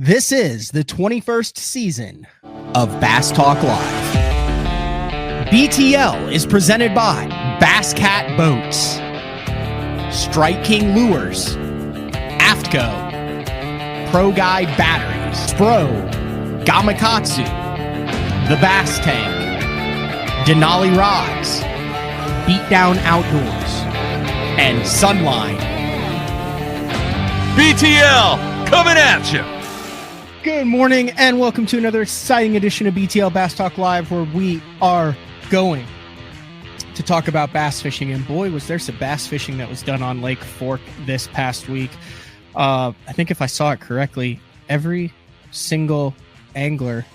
This is the 21st season of Bass Talk Live. BTL is presented by Bass Cat Boats, Strike King Lures, AFTCO, Pro Guide Batteries, Spro, Gamakatsu, The Bass Tank, Denali Rods, Beatdown Outdoors, and Sunline. BTL coming at you. Good morning and welcome to another exciting edition of BTL Bass Talk Live, where we are going to talk about bass fishing. And boy, was there some bass fishing that was done on Lake Fork this past week. I think if I saw it correctly, every single angler,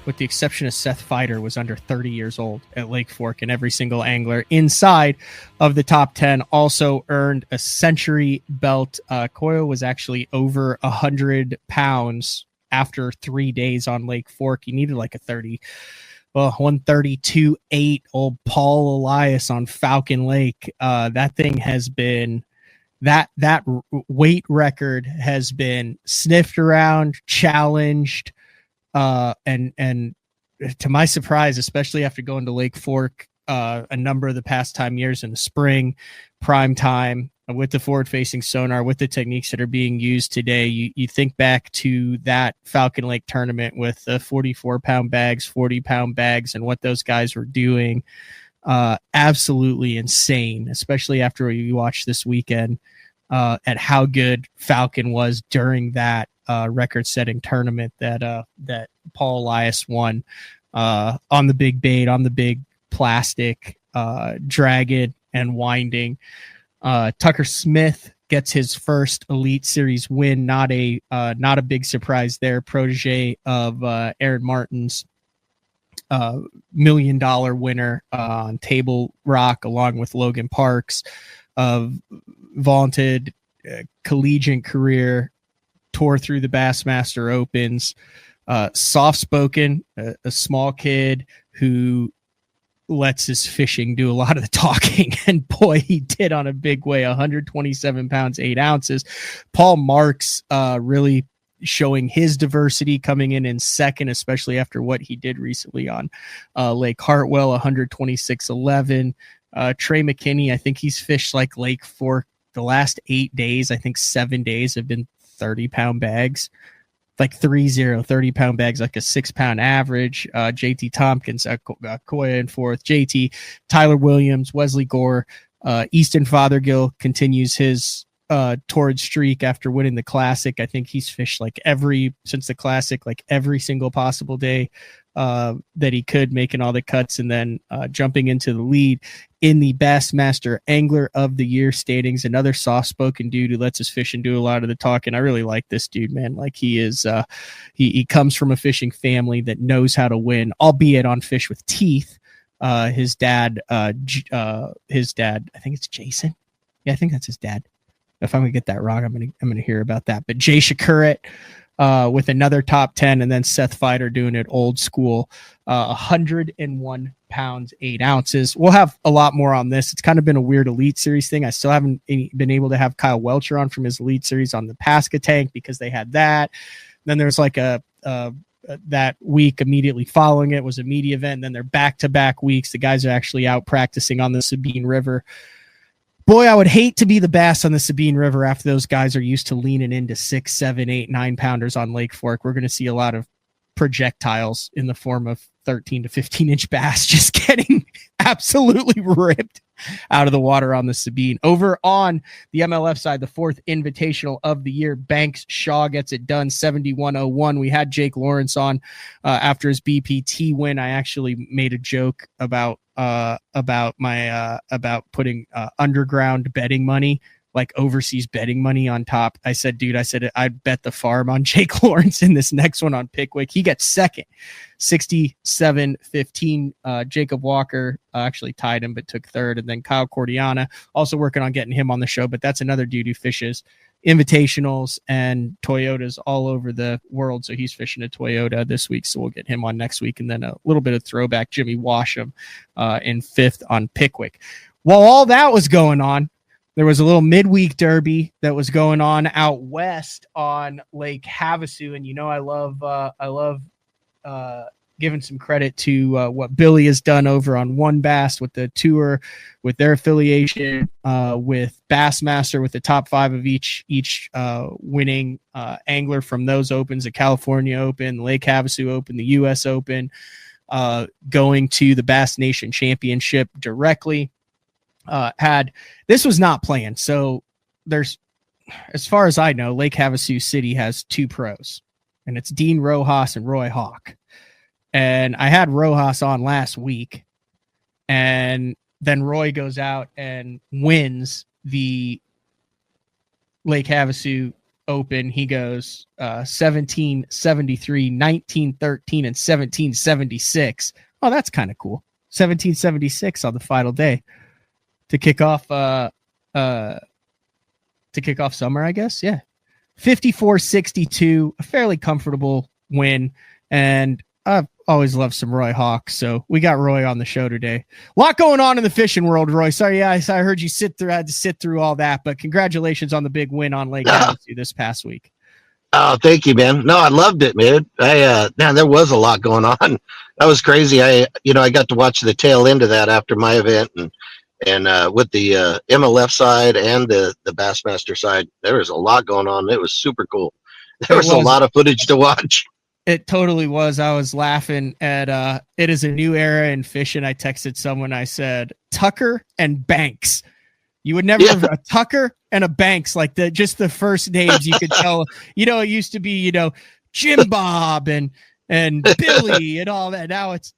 with the exception of Seth Feider, was under 30 years old at Lake Fork, and every single angler inside of the top 10 also earned a century belt. Koyo was actually over 100 pounds after 3 days on Lake Fork. He needed like a 132.8 old Paul Elias on Falcon Lake. That thing has been, that weight record has been sniffed around, challenged, and to my surprise, especially after going to Lake Fork a number of the past years in the spring, prime time, with the forward-facing sonar, with the techniques that are being used today, you think back to that Falcon Lake tournament with the 44-pound bags, 40-pound bags, and what those guys were doing. Absolutely insane, especially after you watch this weekend at how good Falcon was during that record-setting tournament that Paul Elias won on the big bait, on the big plastic, dragging and winding. Tucker Smith gets his first Elite Series win. Not a big surprise there. Protege of Aaron Martin's $1 million winner on Table Rock, along with Logan Parks, of vaunted collegiate career, tore through the Bassmaster Opens. Soft-spoken, a small kid who lets his fishing do a lot of the talking, and boy, he did on a big way. 127 pounds 8 ounces. Paul Marks really showing his diversity, coming in second, especially after what he did recently on Lake Hartwell. 126.11. Trey McKinney, I think he's fished like Lake Fork the last 8 days. I think 7 days have been 30-pound bags, like 30-pound bags, like a 6-pound average. JT Tompkins, Koya in fourth. JT, Tyler Williams, Wesley Gore, Easton Fothergill continues his torrid streak after winning the Classic. I think he's fished since the Classic, like every single possible day that he could, making all the cuts, and then jumping into the lead in the Bassmaster Angler of the Year standings. Another soft-spoken dude who lets his fishing do a lot of the talking. I really like this dude, man. Like, he is, he comes from a fishing family that knows how to win, albeit on fish with teeth. His dad, I think it's Jason. Yeah, I think that's his dad. If I'm gonna get that wrong, I'm gonna hear about that. But Jay Shakuret with another top 10, and then Seth Feider doing it old school, 101 pounds 8 ounces. We'll have a lot more on this. It's kind of been a weird Elite Series thing. I still haven't been able to have Kyle Welcher on from his Elite Series on the Pasca tank because they had that. Then there's like that week immediately following it was a media event. And then they're back-to-back weeks. The guys are actually out practicing on the Sabine River. Boy, I would hate to be the bass on the Sabine River after those guys are used to leaning into 6, 7, 8, 9 pounders on Lake Fork. We're going to see a lot of projectiles in the form of 13 to 15 inch bass just getting absolutely ripped out of the water on the Sabine. Over on the MLF side, the fourth invitational of the year, Banks Shaw gets it done, 71.01. We had Jake Lawrence on after his BPT win. I actually made a joke about putting underground betting money, like overseas betting money, on top. I said I'd bet the farm on Jake Lawrence in this next one on Pickwick. He gets second, 67.15. Jacob Walker actually tied him but took third, and then Kyle Cordiana also working on getting him on the show, but that's another dude who fishes invitationals and Toyotas all over the world, so he's fishing a Toyota this week, so we'll get him on next week. And then a little bit of throwback, Jimmy Washam in fifth on Pickwick. While all that was going on, there was a little midweek derby that was going on out west on Lake Havasu, and I love giving some credit to what Billy has done over on One Bass with the tour, with their affiliation with Bassmaster, with the top 5 of each winning angler from those opens: the California Open, Lake Havasu Open, the U.S. Open, going to the Bass Nation Championship directly. This was not planned. So there's, as far as I know, Lake Havasu City has 2 pros, and it's Dean Rojas and Roy Hawk. And I had Rojas on last week, and then Roy goes out and wins the Lake Havasu Open. He goes 1773, 1913, and 1776. Oh, that's kind of cool. 1776 on the final day to kick off summer, I guess. Yeah. 54-62, a fairly comfortable win. And I've always loved some Roy Hawk, so we got Roy on the show today. A lot going on in the fishing world, Roy. Sorry, I heard you had to sit through all that, but congratulations on the big win on Lake Havasu this past week. Oh, thank you, man. No, I loved it, man. Man, there was a lot going on. That was crazy. I got to watch the tail end of that after my event, and with the MLF side and the Bassmaster side, there was a lot going on. It was super cool. There was a lot of footage to watch. It totally was. I was laughing at it is a new era in fishing. I texted someone, I said, Tucker and Banks. You would never have a Tucker and a Banks, like just the first names you could tell. It used to be, Jim Bob and Billy and all that. Now it's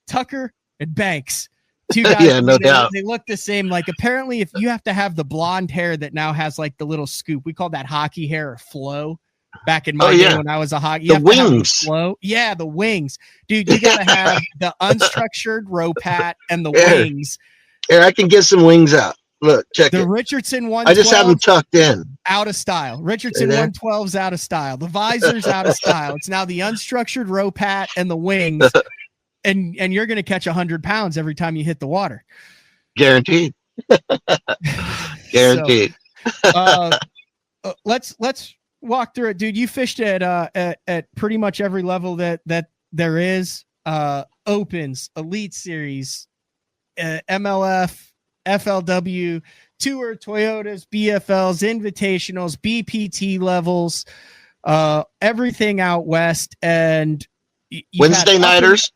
Tucker and Banks. 2 guys. Yeah, no doubt. They look the same. Like, apparently, if you have to have the blonde hair that now has like the little scoop, we call that hockey hair or flow. Back in my day when I was a hockey, the wings. Yeah, the wings, dude. You gotta have the unstructured row pat and the wings. Here, I can get some wings out. Look, check the it. Richardson 112. I just have them tucked in. Out of style. Richardson 112's out of style. The visor's out of style. It's now the unstructured row pat and the wings, and you're gonna catch 100 pounds every time you hit the water. Guaranteed. Guaranteed. So, let's walk through it, dude. You fished at pretty much every level that there is. Opens, Elite Series, MLF, FLW, Tour, Toyotas, BFLs, Invitationals, BPT levels, everything out west, and Wednesday nighters.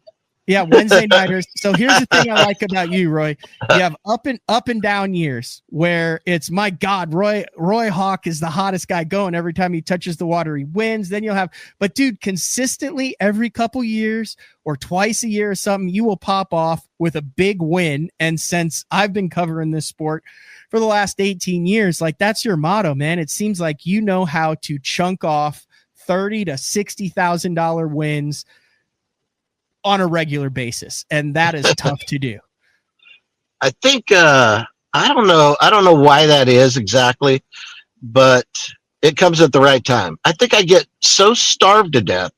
Yeah, Wednesday nighters. So here's the thing I like about you, Roy. You have up and down years where it's, my God, Roy Hawk is the hottest guy going. Every time he touches the water, he wins. Then you'll have, but dude, consistently every couple years or twice a year or something, you will pop off with a big win. And since I've been covering this sport for the last 18 years, like, that's your motto, man. It seems like you know how to chunk off $30,000 to $60,000 wins on a regular basis, and that is tough to do. I think I don't know why that is exactly, but it comes at the right time. I think I get so starved to death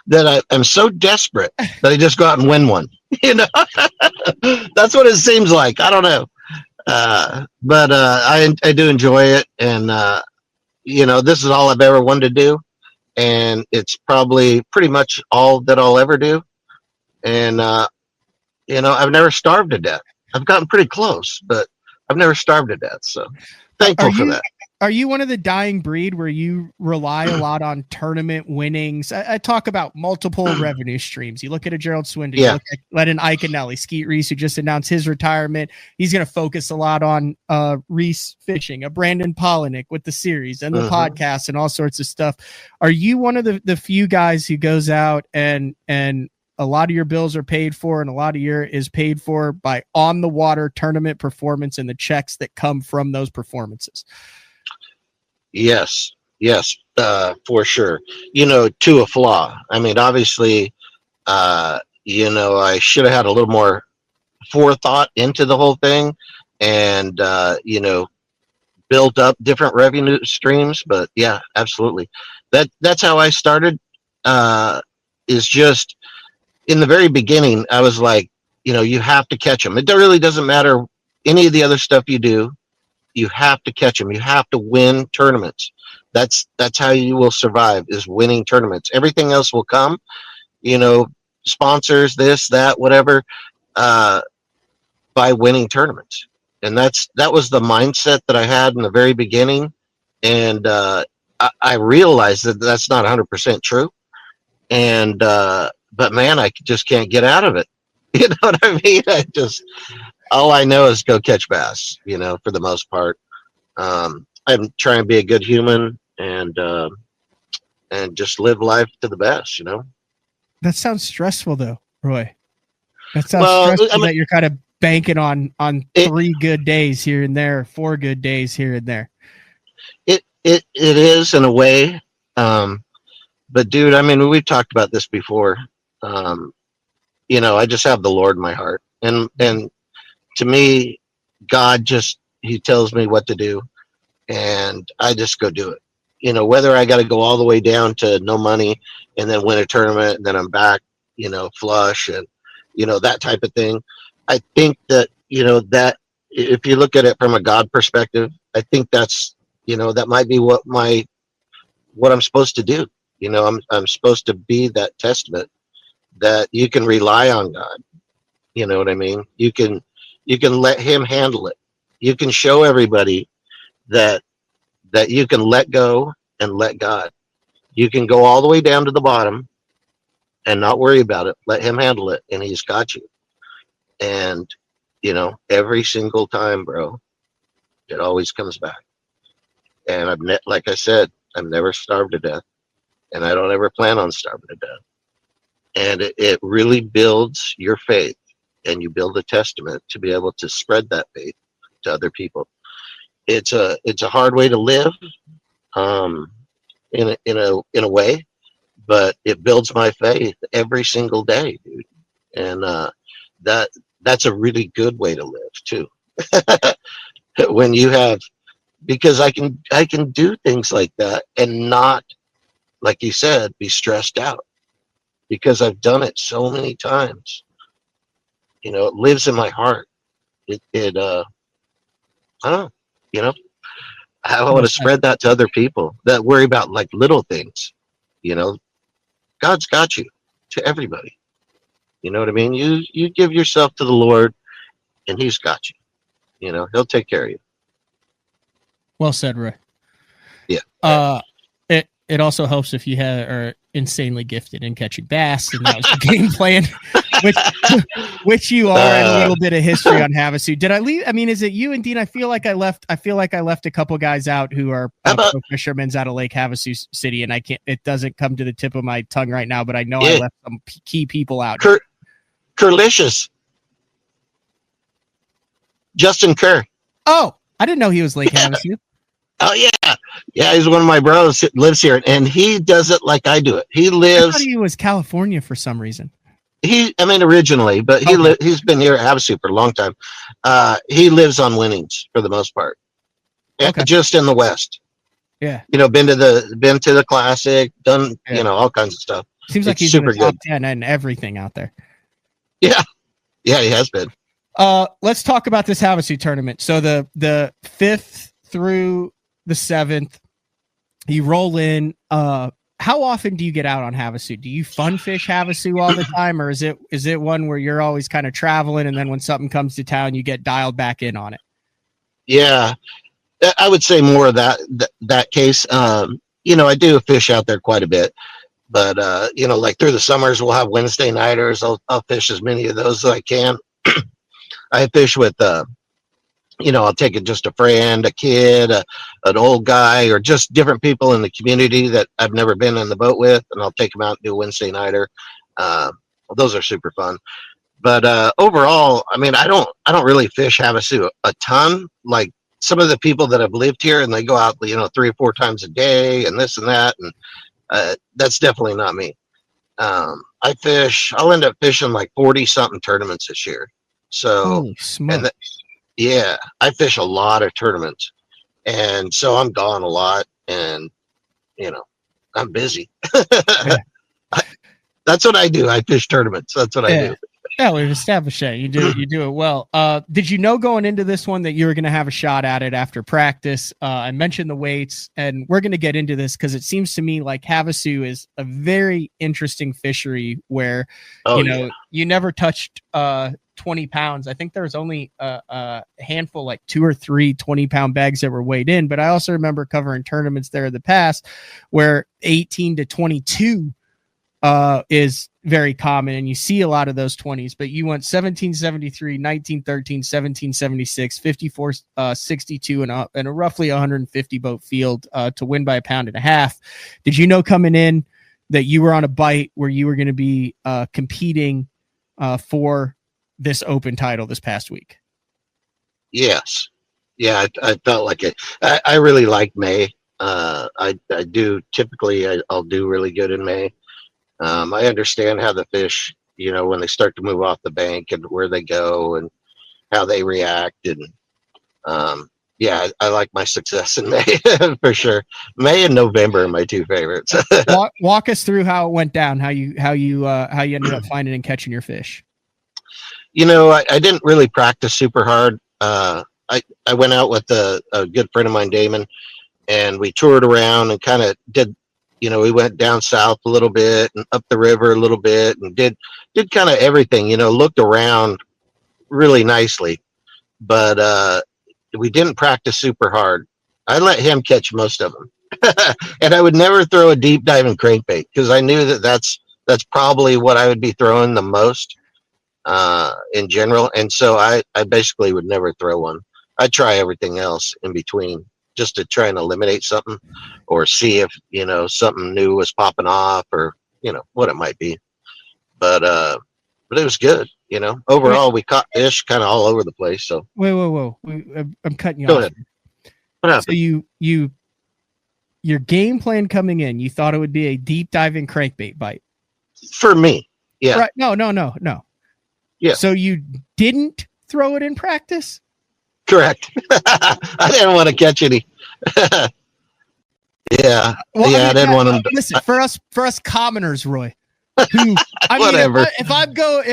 that I'm so desperate that I just go out and win one. That's what it seems like. I don't know, but I do enjoy it, and this is all I've ever wanted to do, and it's probably pretty much all that I'll ever do. And, I've never starved to death. I've gotten pretty close, but I've never starved to death. So thankful for that. Are you one of the dying breed where you rely a lot on tournament winnings? I talk about multiple revenue streams. You look at a Gerald Swindon, you look at an Iconelli, Skeet Reese, who just announced his retirement. He's going to focus a lot on Reese fishing, a Brandon Polinick with the series and the podcast and all sorts of stuff. Are you one of the few guys who goes out and a lot of your bills are paid for, and a lot of your is paid for by on the water tournament performance and the checks that come from those performances? Yes, for sure. To a flaw. I mean, obviously, I should have had a little more forethought into the whole thing, and built up different revenue streams. But yeah, absolutely. That's how I started. Is just, in the very beginning, I was like, you have to catch them. It really doesn't matter any of the other stuff you do. You have to catch them. You have to win tournaments. That's how you will survive, is winning tournaments. Everything else will come, you know, sponsors, this, that, whatever, by winning tournaments. And that was the mindset that I had in the very beginning. And I realized that that's not 100% true. And but man, I just can't get out of it. You know what I mean? All I know is go catch bass, you know, for the most part. I'm trying to be a good human and just live life to the best, you know. That sounds stressful though, Roy. That sounds Well, stressful I mean, that you're kind of banking on 3 good days here and there, 4 good days here and there. It is in a way. But dude, I mean, we've talked about this before. You know, I just have the Lord in my heart. And to me, God he tells me what to do, and I just go do it. You know, whether I got to go all the way down to no money and then win a tournament and then I'm back, you know, flush and, you know, that type of thing. I think that, you know, that if you look at it from a God perspective, I think that's, you know, that might be what I'm supposed to do. You know, I'm supposed to be that testament that you can rely on God. You know what I mean? You can let him handle it. You can show everybody that you can let go and let God. You can go all the way down to the bottom and not worry about it. Let him handle it, and he's got you. And, you know, every single time, bro, it always comes back. And like I said, I'm never starved to death, and I don't ever plan on starving to death. And it really builds your faith, and you build a testament to be able to spread that faith to other people. It's a hard way to live, in a way, but it builds my faith every single day, dude. And that's a really good way to live too. When you have, because I can do things like that and not, like you said, be stressed out, because I've done it so many times. You know, it lives in my heart. I don't know, you know, I want to spread that to other people that worry about like little things. You know, God's got you, to everybody. You know what I mean? You give yourself to the Lord, and he's got you. You know, he'll take care of you. Well said, Roy. Yeah. It also helps if you are insanely gifted in catching bass, and that was the game plan, which you are, and a little bit of history on Havasu. Did I leave? I mean, is it you and Dean? I feel like I left a couple guys out who are pro fishermen out of Lake Havasu City, and I can't. It doesn't come to the tip of my tongue right now, but I know I left some key people out. Kerlicious. Justin Kerr. Oh, I didn't know he was Lake Havasu. Oh yeah, he's one of my bros that lives here, and he does it like I do it. He lives. I thought he was California for some reason. Originally, but he's been here at Havasu for a long time. He lives on Winnings for the most part, just in the West. Yeah, you know, been to the Classic, done you know, all kinds of stuff. Seems like he's super in the top 10 and everything out there. Yeah, he has been. Let's talk about this Havasu tournament. So the 5th through the 7th, you roll in. How often do you get out on Havasu? Do you fun fish Havasu all the time, or is it one where you're always kind of traveling, and then when something comes to town, you get dialed back in on it? Yeah, I would say more of that case. You know, I do fish out there quite a bit, but you know, like through the summers, we'll have Wednesday nighters. I'll fish as many of those as I can. I fish with you know, I'll take just a friend, a kid, an old guy, or just different people in the community that I've never been in the boat with, and I'll take them out and do a Wednesday nighter. Those are super fun. But overall, I mean, I don't really fish Havasu a ton. Like some of the people that have lived here, and they go out, you know, 3 or 4 times a day, and this and that, and that's definitely not me. I'll end up fishing like 40 something tournaments this year. So, and yeah, I fish a lot of tournaments, and so I'm gone a lot, and you know, I'm busy. Yeah. That's what I do. I fish tournaments. That's what I do. Yeah, we've established that you do it well. Did you know going into this one that you were going to have a shot at it after practice? I mentioned the weights, and we're going to get into this because it seems to me like Havasu is a very interesting fishery where you never touched 20 pounds. I think there was only a handful, like 2 or 3 20-pound bags that were weighed in. But I also remember covering tournaments there in the past where 18 to 22 is very common, and you see a lot of those 20s, but you went 1773, 1913, 1776, 54, 62, and a roughly 150 boat field to win by 1.5 pounds. Did you know coming in that you were on a bite where you were going to be competing for this open title this past week? Yes. Yeah, I felt like it. I really like May. I do typically, I'll do really good in May. I understand how the fish, when they start to move off the bank and where they go and how they react. And I like my success in May for sure. May and November are my 2 favorites. walk us through how it went down, how you ended up finding and catching your fish. I didn't really practice super hard. I went out with a good friend of mine, Damon, and we toured around and kind of did. We went down south a little bit and up the river a little bit and did kind of everything, looked around really nicely, but we didn't practice super hard. I let him catch most of them. And I would never throw a deep diving crankbait because I knew that's probably what I would be throwing the most in general. And so I basically would never throw one. I'd try everything else in between, just to try and eliminate something or see if, something new was popping off or, what it might be. But it was good, overall we caught fish kind of all over the place. So whoa. I'm cutting you Go off. ahead. What happened? So your game plan coming in, you thought it would be a deep diving crankbait bite For me. Yeah. Right. No. Yeah. So you didn't throw it in practice? Correct. I didn't want to catch any. Yeah. Well, I didn't want them to. Listen, for us commoners, Roy, who Whatever. If I'm going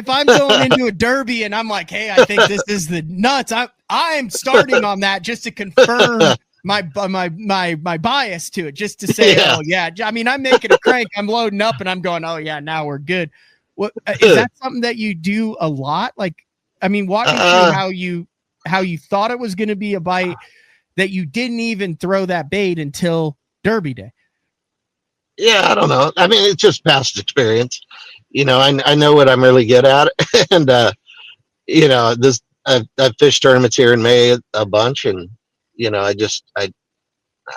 into a derby and I'm like, hey, I think this is the nuts. I'm starting on that just to confirm my bias to it, just to say, Yeah. oh yeah. I mean, I'm making a crank, I'm loading up, and I'm going, oh yeah, now we're good. What is that something that you do a lot? Like, I mean, walk me through how you thought it was going to be a bite that you didn't even throw that bait until Derby Day. Yeah, I don't know. I mean, it's just past experience. I know what I'm really good at, and I've fished tournaments here in May a bunch, and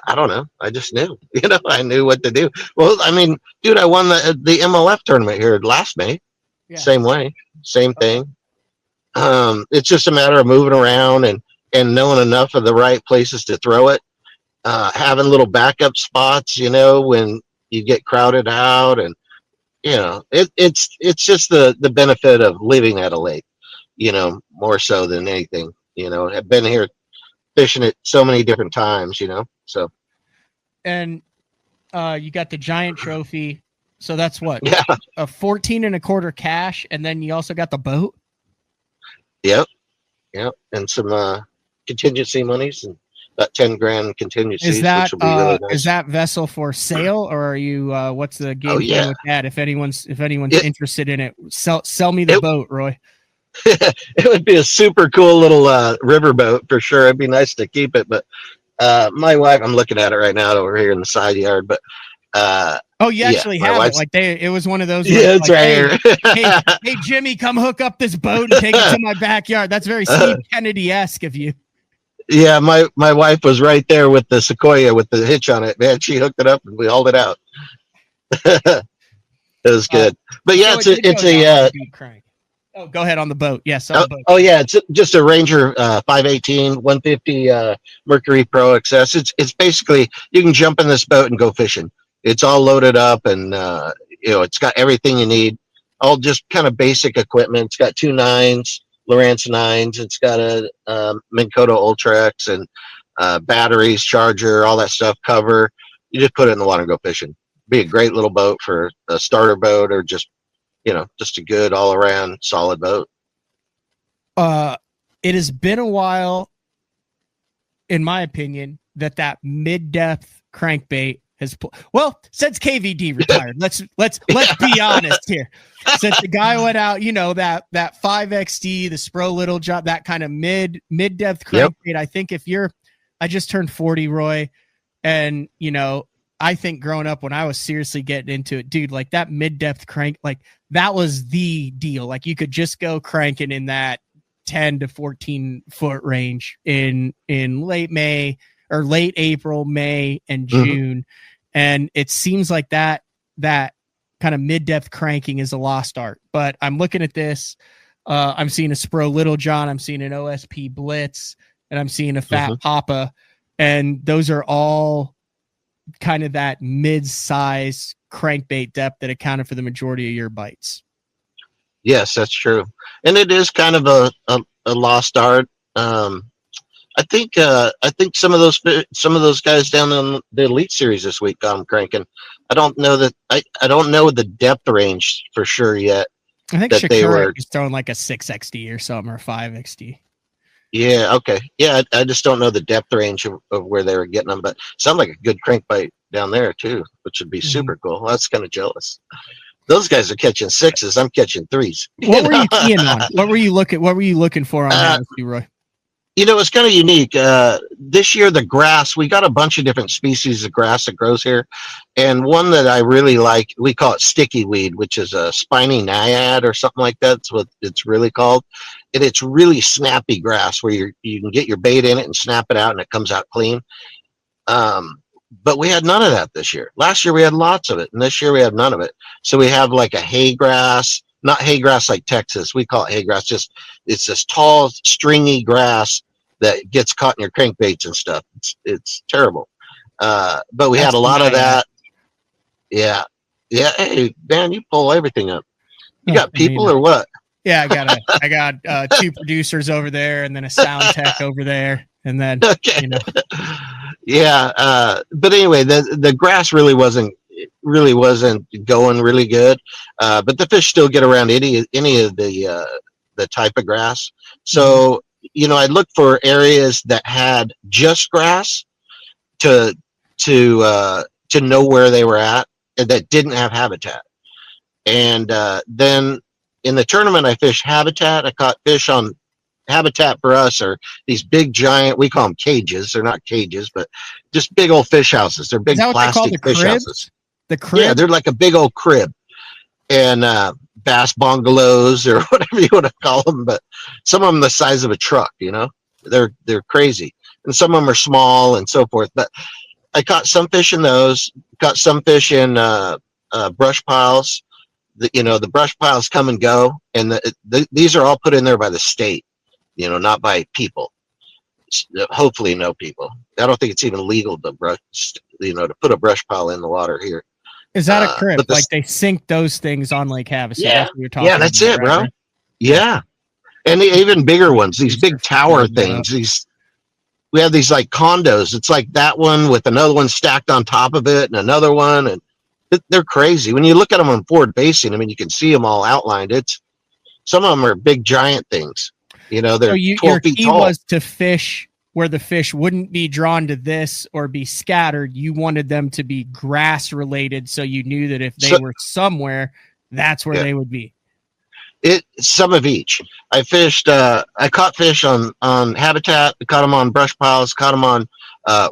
I don't know. I just knew. I knew what to do. Well, I mean, dude, I won the MLF tournament here last May. Yeah. Same way, same thing. It's just a matter of moving around and knowing enough of the right places to throw it. Having little backup spots, when you get crowded out, and it's just the benefit of living at a lake, more so than anything. I've been here fishing it so many different times, so. And you got the giant trophy, so that's what? Yeah. A 14.25 cash, and then you also got the boat. Yep, and some contingency monies and about 10 grand contingency. Is that which will be really nice. Is that vessel for sale, or are you? What's the game plan with that? If anyone's interested in it, sell me the boat, Roy. It would be a super cool little river boat for sure. It'd be nice to keep it, but my wife, I'm looking at it right now over here in the side yard, but you actually have it. Like it was one of those. Yeah, it's right here. hey, Jimmy, come hook up this boat and take it to my backyard. That's very Steve Kennedy-esque of you. Yeah, my wife was right there with the Sequoia with the hitch on it, man. She hooked it up and we hauled it out. It was good. But yeah, it's a crank. Oh, go ahead on the boat. Yes. On the boat. Oh yeah, it's just a Ranger 518 150 Mercury Pro XS. It's basically you can jump in this boat and go fishing. It's all loaded up and it's got everything you need. All just kind of basic equipment. It's got 2 9s. Lowrance 9s. It's got a Minn Kota Ultrex and batteries, charger, all that stuff, cover. You just put it in the water and go fishing. Be a great little boat for a starter boat or just just a good all around solid boat. It has been a while, in my opinion, that mid-depth crankbait has since KVD retired. let's be honest here. Since the guy went out, that 5XD, the Spro Little Job, that kind of mid-depth crankbait. I think I just turned 40, Roy, and I think growing up when I was seriously getting into it, dude, like that mid-depth crank, like that was the deal. Like you could just go cranking in that 10 to 14 foot range in late May or late April, May, and June. And it seems like that kind of mid-depth cranking is a lost art. But I'm looking at this. I'm seeing a Spro Little John. I'm seeing an OSP Blitz, and I'm seeing a Fat Papa. And those are all kind of that mid-size crankbait depth that accounted for the majority of your bites. Yes, that's true. And it is kind of a lost art. I think some of those guys down in the Elite Series this week got them cranking. I don't know the depth range for sure yet. I think Shakura is throwing like a 6XD or something, or 5XD. Yeah, okay. Yeah, I just don't know the depth range of where they were getting them, but sound like a good crankbait down there too, which would be super cool. Well, that's kind of jealous. Those guys are catching 6s. I'm catching 3s. What were you keying on? What were you looking for on Havasu, Roy? It's kind of unique. This year, the grass, we got a bunch of different species of grass that grows here. And one that I really like, we call it sticky weed, which is a spiny naiad or something like that. That's what it's really called. And it's really snappy grass where you can get your bait in it and snap it out and it comes out clean. But we had none of that this year. Last year we had lots of it, and this year we have none of it. So we have like a hay grass, not hay grass like Texas. We call it hay grass. It's this tall, stringy grass that gets caught in your crankbaits and stuff. It's terrible. But we had a lot of that. Yeah. Yeah. Hey, man, you pull everything up. You got people or what? Yeah, I got 2 producers over there, and then a sound tech over there, and then Yeah, but anyway, the grass really wasn't going really good, but the fish still get around any of the type of grass. So I look for areas that had just grass to know where they were at, and that didn't have habitat. And then in the tournament, I fished habitat. I caught fish on habitat. For us are these big giant, we call them cages. They're not cages, but just big old fish houses. They're big plastic fish houses. The crib? Yeah, they're like a big old crib. And bass bungalows or whatever you want to call them, but some of them the size of a truck, they're crazy. And some of them are small and so forth. But I caught some fish in those, caught some fish in brush piles. The brush piles come and go, and these are all put in there by the state, not by people. Hopefully, no people. I don't think it's even legal to to put a brush pile in the water here. Is that a crib? Like they sink those things on Lake Havasu? Yeah, that's what you're talking that's about, it, bro. Right? Yeah, and even bigger ones. These big tower things. We have these like condos. It's like that one with another one stacked on top of it, and another one, and they're crazy. When you look at them on forward facing, I mean, you can see them all outlined. Some of them are big giant things. They're 12 feet tall. Your key was to fish where the fish wouldn't be drawn to this or be scattered. You wanted them to be grass related, so you knew that if they were somewhere, that's where they would be. Some of each. I fished. I caught fish on habitat. I caught them on brush piles. Caught them on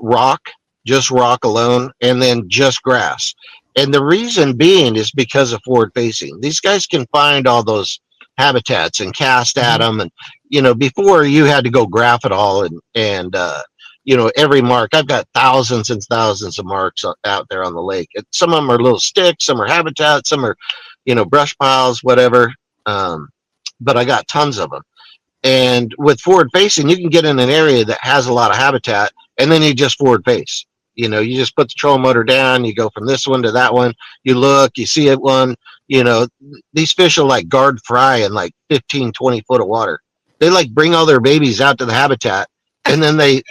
rock, just rock alone, and then just grass. And the reason being is because of forward facing. These guys can find all those habitats and cast at them. And, before you had to go graph it all and every mark. I've got thousands and thousands of marks out there on the lake. Some of them are little sticks, some are habitat, some are, brush piles, whatever. But I got tons of them. And with forward facing, you can get in an area that has a lot of habitat, and then you just forward face. You just put the trolling motor down, you go from this one to that one, you look, you see it one, these fish will like guard fry in like 15, 20 foot of water. They like bring all their babies out to the habitat, and then they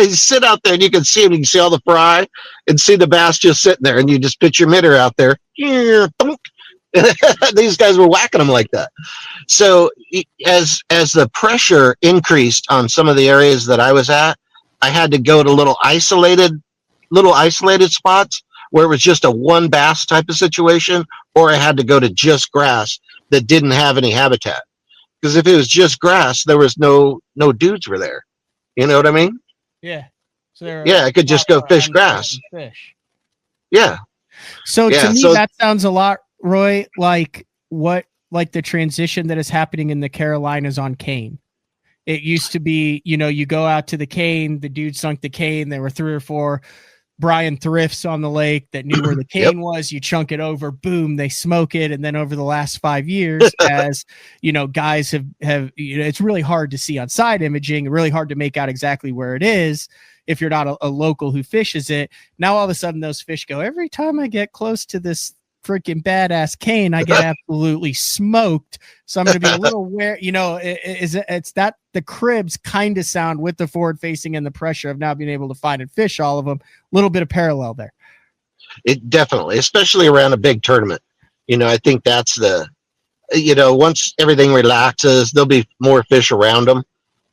sit out there and you can see them, you can see all the fry and see the bass just sitting there, and you just put your mitter out there, These guys were whacking them like that. So as the pressure increased on some of the areas that I was at, I had to go to little isolated spots where it was just a one bass type of situation, or I had to go to just grass that didn't have any habitat. Because if it was just grass, there was no dudes were there. You know what I mean? Yeah. So yeah, I could just go fish grass. Fish. Yeah. So yeah, to me, so that sounds a lot, Roy, like the transition that is happening in the Carolinas on cane. It used to be, you go out to the cane, the dude sunk the cane. There were 3 or 4 Brian Thrifts on the lake that knew where the cane was. You chunk it over, boom, they smoke it. And then over the last 5 years, as guys have it's really hard to see on side imaging, really hard to make out exactly where it is if you're not a local who fishes it. Now all of a sudden those fish go, every time I get close to this freaking badass cane, I get absolutely smoked. So I'm going to be a little aware, it's that the cribs kind of sound with the forward facing and the pressure of now being able to find and fish all of them. A little bit of parallel there. It definitely, especially around a big tournament. I think that's once everything relaxes, there'll be more fish around them.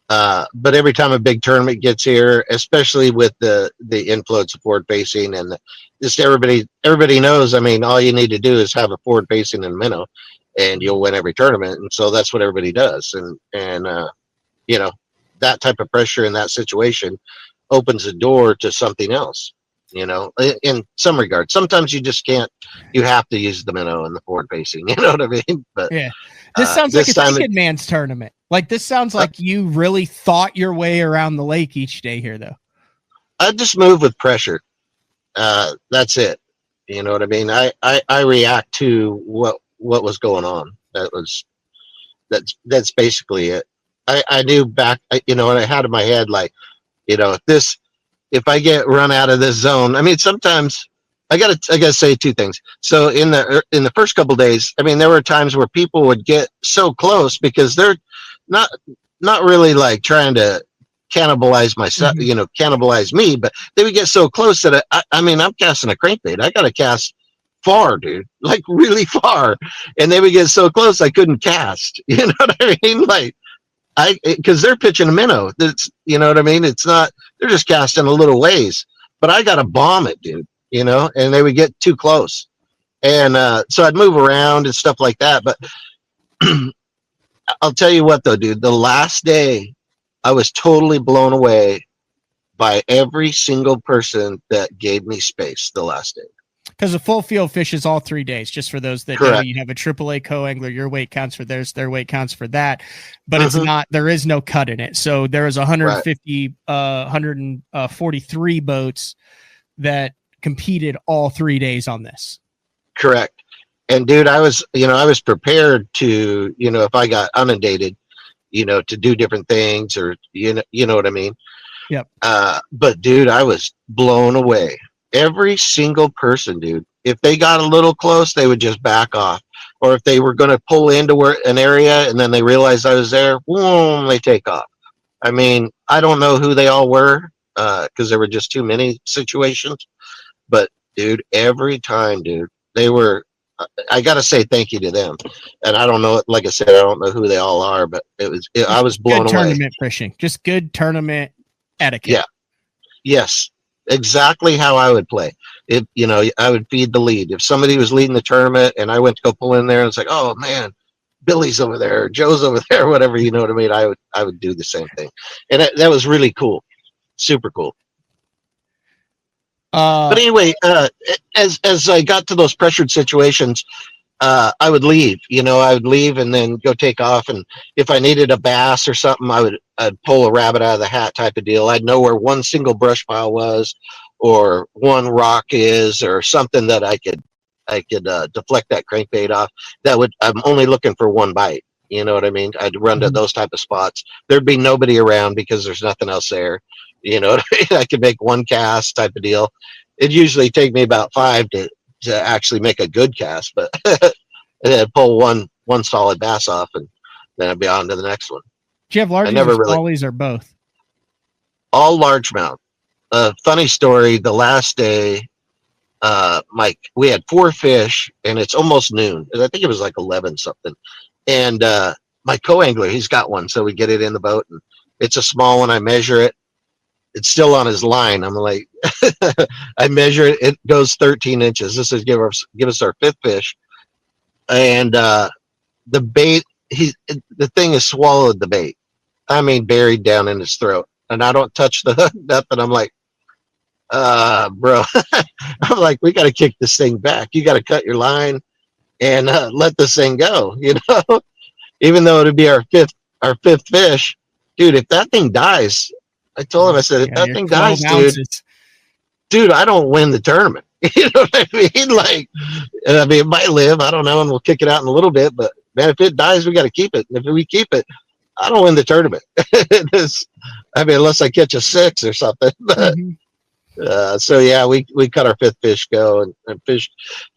But every time a big tournament gets here, especially with the influence of forward facing and just everybody knows, I mean, all you need to do is have a forward facing and minnow and you'll win every tournament. And so that's what everybody does. And that type of pressure in that situation opens the door to something else, in some regards. Sometimes you just can't, you have to use the minnow and the forward facing, you know what I mean? But yeah, this sounds like a chicken man's tournament. Like this sounds like you really thought your way around the lake each day here, though. I just move with pressure. That's it. You know what I mean? I react to what was going on. That's basically it. I knew back, and I had in my head, like, if I get run out of this zone, I mean, sometimes I gotta say 2 things. So in the first couple of days, I mean, there were times where people would get so close because they're not really like trying to cannibalize myself, cannibalize me, but they would get so close that I mean, I'm casting a crankbait. I got to cast far, dude, like really far. And they would get so close I couldn't cast. You know what I mean? Like because they're pitching a minnow. That's, you know what I mean? It's not, they're just casting a little ways, but I got to bomb it, dude, and they would get too close. And so I'd move around and stuff like that. But I'll tell you what, though, dude, the last day I was totally blown away by every single person that gave me space the last day. Because a full field fishes all 3 days, just for those that know, you have a AAA co-angler, your weight counts for theirs, their weight counts for that, but it's not, there is no cut in it. So there is 143 boats that competed all 3 days on this. Correct. And dude, I was prepared to, if I got inundated, to do different things or, you know what I mean? Yep. But dude, I was blown away. Every single person, dude, if they got a little close, they would just back off. Or if they were going to pull into an area and then they realized I was there, boom, they take off. I mean, I don't know who they all were because there were just too many situations. But dude, every time, dude, they were, I got to say thank you to them. And I don't know, like I said, I don't know who they all are, but I was blown away. Good tournament fishing, just good tournament etiquette. Yeah. Yes. Exactly how I would play. I would feed the lead. If somebody was leading the tournament and I went to go pull in there and it's like, oh man, Billy's over there, Joe's over there, whatever, you know what I mean? I would do the same thing. And that was really cool. Super cool. But anyway, as I got to those pressured situations, I would leave, I would leave and then go take off. And if I needed a bass or something, I'd pull a rabbit out of the hat type of deal. I'd know where one single brush pile was or one rock is or something that I could deflect that crankbait off. I'm only looking for one bite. You know what I mean? I'd run to those type of spots. There'd be nobody around because there's nothing else there. You know what I mean? I could make one cast type of deal. It'd usually take me about 5 to actually make a good cast, but and then I'd pull one solid bass off and then I'd be on to the next one. Do you have largemouth or smallies or both? All largemouth. Funny story, the last day, we had 4 fish, and it's almost noon. I think it was like 11 something. And my co-angler, he's got one, so we get it in the boat, and it's a small one. I measure it. It's still on his line. I'm like, I measure it. It goes 13 inches. This is give us our 5th fish, and the bait. The thing has swallowed the bait. I mean, buried down in his throat, and I don't touch the hook. Nothing. I'm like, bro. I'm like, we got to kick this thing back. You got to cut your line and let this thing go. You know, even though it'd be our fifth fish, dude. If that thing dies, I told him, I said, if that thing dies, dude, I don't win the tournament. You know what I mean? Like, I mean, it might live. I don't know, and we'll kick it out in a little bit. But man, if it dies, we got to keep it. And if we keep it, I don't win the tournament. I mean, unless I catch a 6 or something. But so yeah, we cut our 5th fish go and fished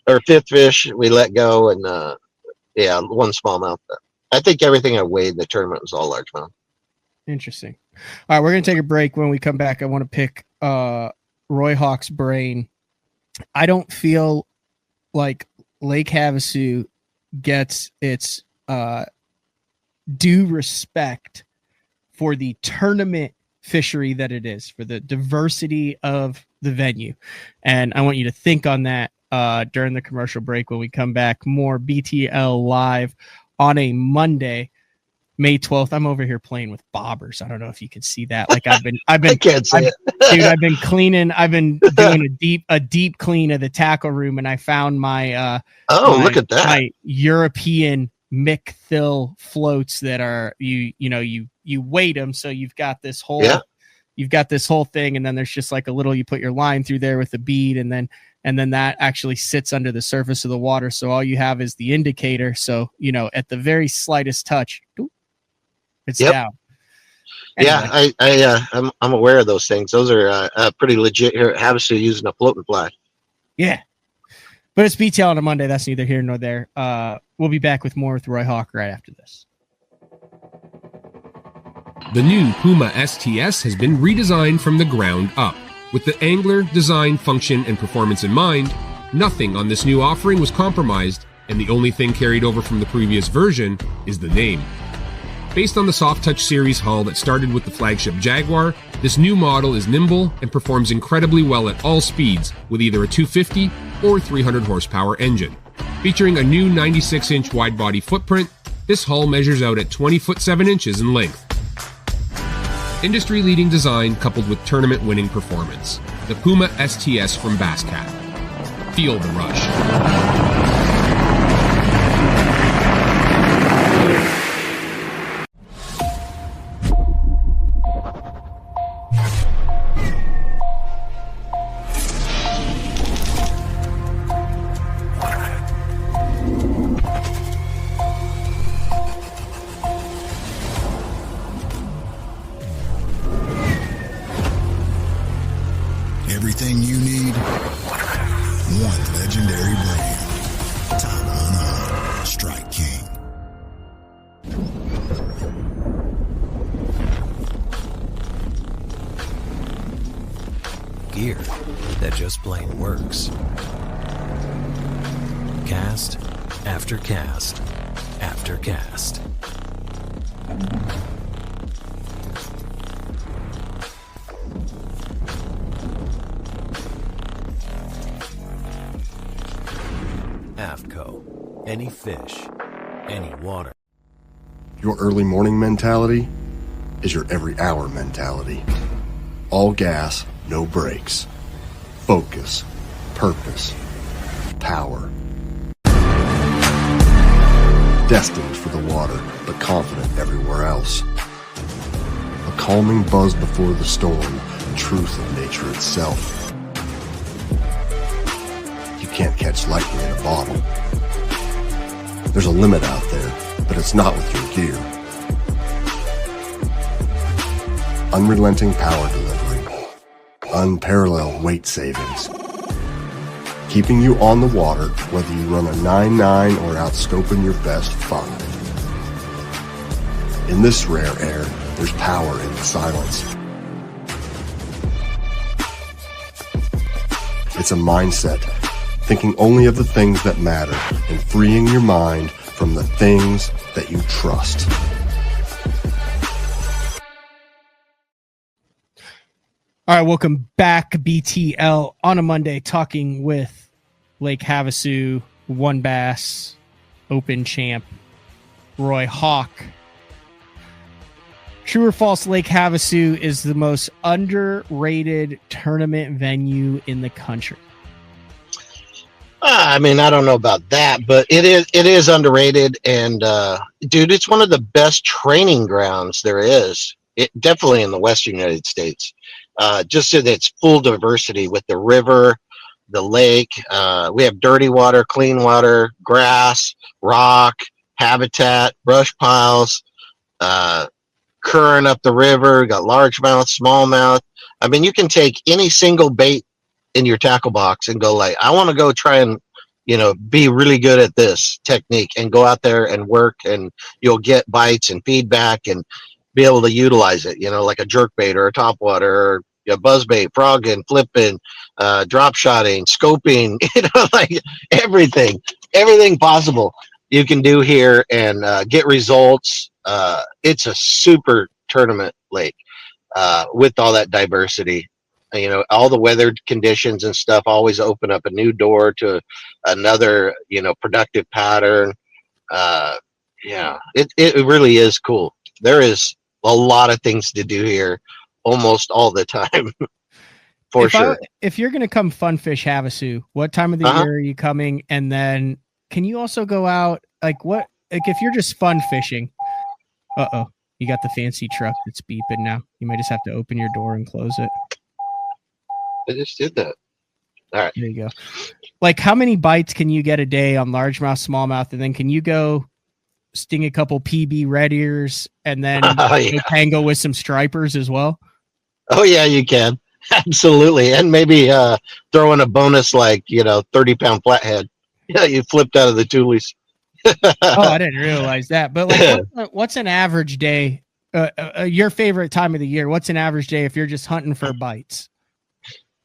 our 5th fish. We let go, and yeah, one smallmouth. I think everything I weighed in the tournament was all largemouth. Interesting. All right, we're gonna take a break. When we come back, I want to pick Roy Hawk's brain. I don't feel like Lake Havasu gets its due respect for the tournament fishery that it is, for the diversity of the venue. And I want you to think on that during the commercial break. When we come back, more BTL live on a Monday, May 12th. I'm over here playing with bobbers. I don't know if you can see that. Like I've been dude, I've been cleaning. I've been doing a deep clean of the tackle room, and I found my look at that, my European Mick Thill floats that are you weight them, so you've got this whole thing, and then there's just like a little, you put your line through there with a bead, and then that actually sits under the surface of the water, so all you have is the indicator. So at the very slightest touch, it's down. Anyway. Yeah, I'm aware of those things. Those are pretty legit here at Havasu, using a floating fly. Yeah, but it's BTL on a Monday. That's neither here nor there. We'll be back with more with Roy Hawk right after this. The new Puma STS has been redesigned from the ground up. With the angler, design, function, and performance in mind, nothing on this new offering was compromised, and the only thing carried over from the previous version is the name. Based on the Soft Touch series hull that started with the flagship Jaguar, this new model is nimble and performs incredibly well at all speeds with either a 250 or 300 horsepower engine. Featuring a new 96-inch wide-body footprint, this hull measures out at 20 foot 7 inches in length. Industry-leading design coupled with tournament-winning performance. The Puma STS from Basscat. Feel the rush. Everything you need, one legendary brand. Top 100, Strike King. Gear that just plain works. Cast after cast after cast. AFTCO. Any fish, any water. Your early morning mentality is your every hour mentality. All gas, no brakes. Focus, purpose, power. Destined for the water, but confident everywhere else. A calming buzz before the storm, the truth of nature itself. You can't catch lightning in a bottle. There's a limit out there, but it's not with your gear. Unrelenting power delivery. Unparalleled weight savings. Keeping you on the water, whether you run a 9.9 or outscoping your best 5. In this rare air, there's power in the silence. It's a mindset thinking only of the things that matter and freeing your mind from the things that you trust. All right, welcome back, BTL, on a Monday, talking with Lake Havasu, One Bass, Open Champ, Roy Hawk. True or false, Lake Havasu is the most underrated tournament venue in the country? I mean, I don't know about that, but it is underrated. And dude, it's one of the best training grounds there is. It definitely in the Western United States. Just in its full diversity with the river, the lake. We have dirty water, clean water, grass, rock, habitat, brush piles, current up the river. Got largemouth, smallmouth. I mean, you can take any single bait in your tackle box and go like, I want to go try and, be really good at this technique, and go out there and work, and you'll get bites and feedback and be able to utilize it, like a jerk bait or a topwater or a buzz bait, frogging, flipping, drop shotting, scoping, like everything possible you can do here and get results. It's a super tournament lake with all that diversity. All the weather conditions and stuff always open up a new door to another, productive pattern. It really is cool. There is a lot of things to do here almost all the time. If you're going to come fun fish Havasu, what time of the year are you coming? And then can you also go out if you're just fun fishing? You got the fancy truck that's beeping now. You might just have to open your door and close it. I just did that. All right. There you go. Like, how many bites can you get a day on largemouth, smallmouth? And then can you go sting a couple PB red ears and then tango with some stripers as well? Oh, yeah, you can. Absolutely. And maybe throw in a bonus 30-pound flathead. Yeah, you flipped out of the toolies. I didn't realize that. But what's an average day? Your favorite time of the year? What's an average day if you're just hunting for bites?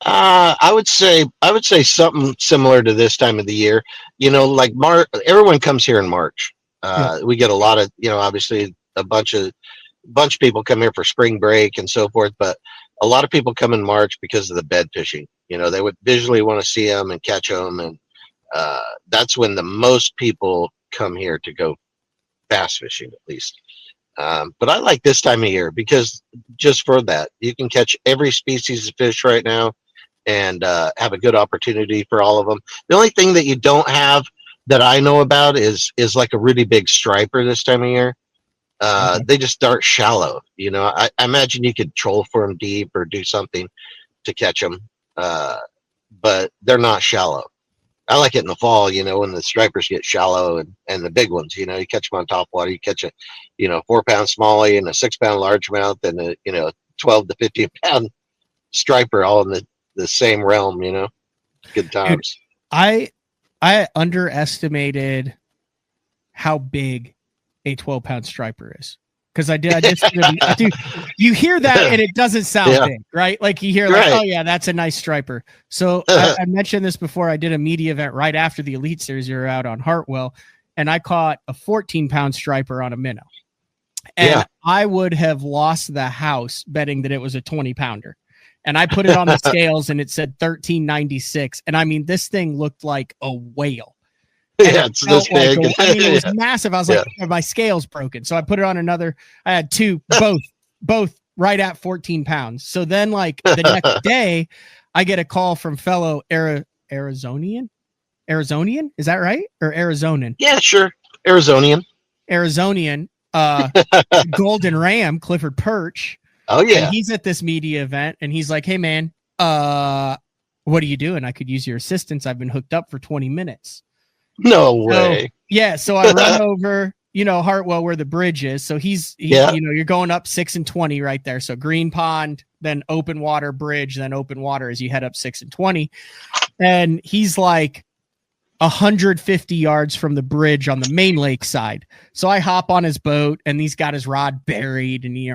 I would say something similar to this time of the year. Everyone comes here in March. We get a lot of, obviously a bunch of people come here for spring break and so forth, but a lot of people come in March because of the bed fishing. They would visually want to see them and catch them, and that's when the most people come here to go bass fishing, at least. But I like this time of year because just for that, you can catch every species of fish right now and have a good opportunity for all of them. The only thing that you don't have that I know about is like a really big striper this time of year. They just start shallow. I imagine you could troll for them deep or do something to catch them, but they're not shallow. I like it in the fall, when the stripers get shallow and the big ones, you catch them on top water. You catch a, 4-pound smallie and a 6-pound largemouth and a, 12 to 15 pound striper all in the same realm, good times. Dude, I underestimated how big a 12-pound striper is. Because I just you hear that and it doesn't sound big, right? Like you hear oh yeah, that's a nice striper. So I mentioned this before. I did a media event right after the Elite Series. You're out on Hartwell, and I caught a 14-pound striper on a minnow. And I would have lost the house betting that it was a 20-pounder. And I put it on the scales and it said 1396. And I mean, this thing looked like a whale. Yeah, it's this big. It was massive. I was like, my scale's broken. So I put it on another. I had two, both right at 14 pounds. So then the next day I get a call from fellow Arizonian. Is that right? Or Arizonan? Yeah, sure. Arizonian. Golden Ram, Clifford Perch. Oh yeah. And he's at this media event and he's like, hey man, what are you doing? I could use your assistance. I've been hooked up for 20 minutes. No way. So I run over, Hartwell where the bridge is. So he's you're going up 6 and 20 right there. So Green Pond, then open water bridge, then open water as you head up 6 and 20. And he's like 150 yards from the bridge on the main lake side. So I hop on his boat and he's got his rod buried and he's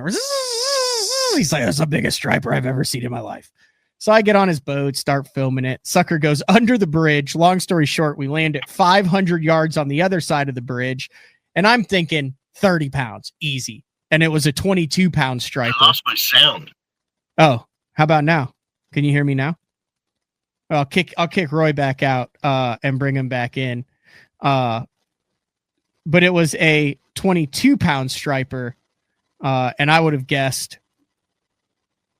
like, that's the biggest striper I've ever seen in my life. So I get on his boat, start filming it. Sucker goes under the bridge. Long story short, we land at 500 yards on the other side of the bridge. And I'm thinking 30 pounds, easy. And it was a 22-pound striper. I lost my sound. Oh, how about now? Can you hear me now? I'll kick Roy back out and bring him back in. But it was a 22-pound striper. And I would have guessed,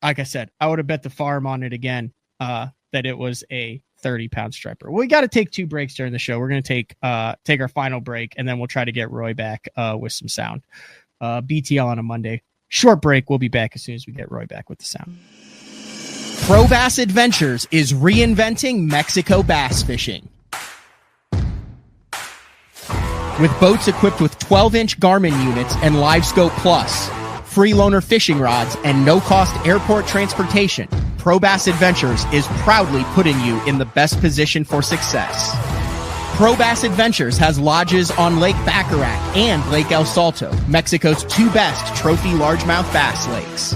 like I said, I would have bet the farm on it again, that it was a 30-pound striper. We got to take 2 breaks during the show. We're going to take our final break, and then we'll try to get Roy back with some sound. BTL on a Monday. Short break. We'll be back as soon as we get Roy back with the sound. Pro Bass Adventures is reinventing Mexico bass fishing. With boats equipped with 12-inch Garmin units and LiveScope Plus, free loaner fishing rods, and no-cost airport transportation, Pro Bass Adventures is proudly putting you in the best position for success. Pro Bass Adventures has lodges on Lake Baccarat and Lake El Salto, Mexico's 2 best trophy largemouth bass lakes.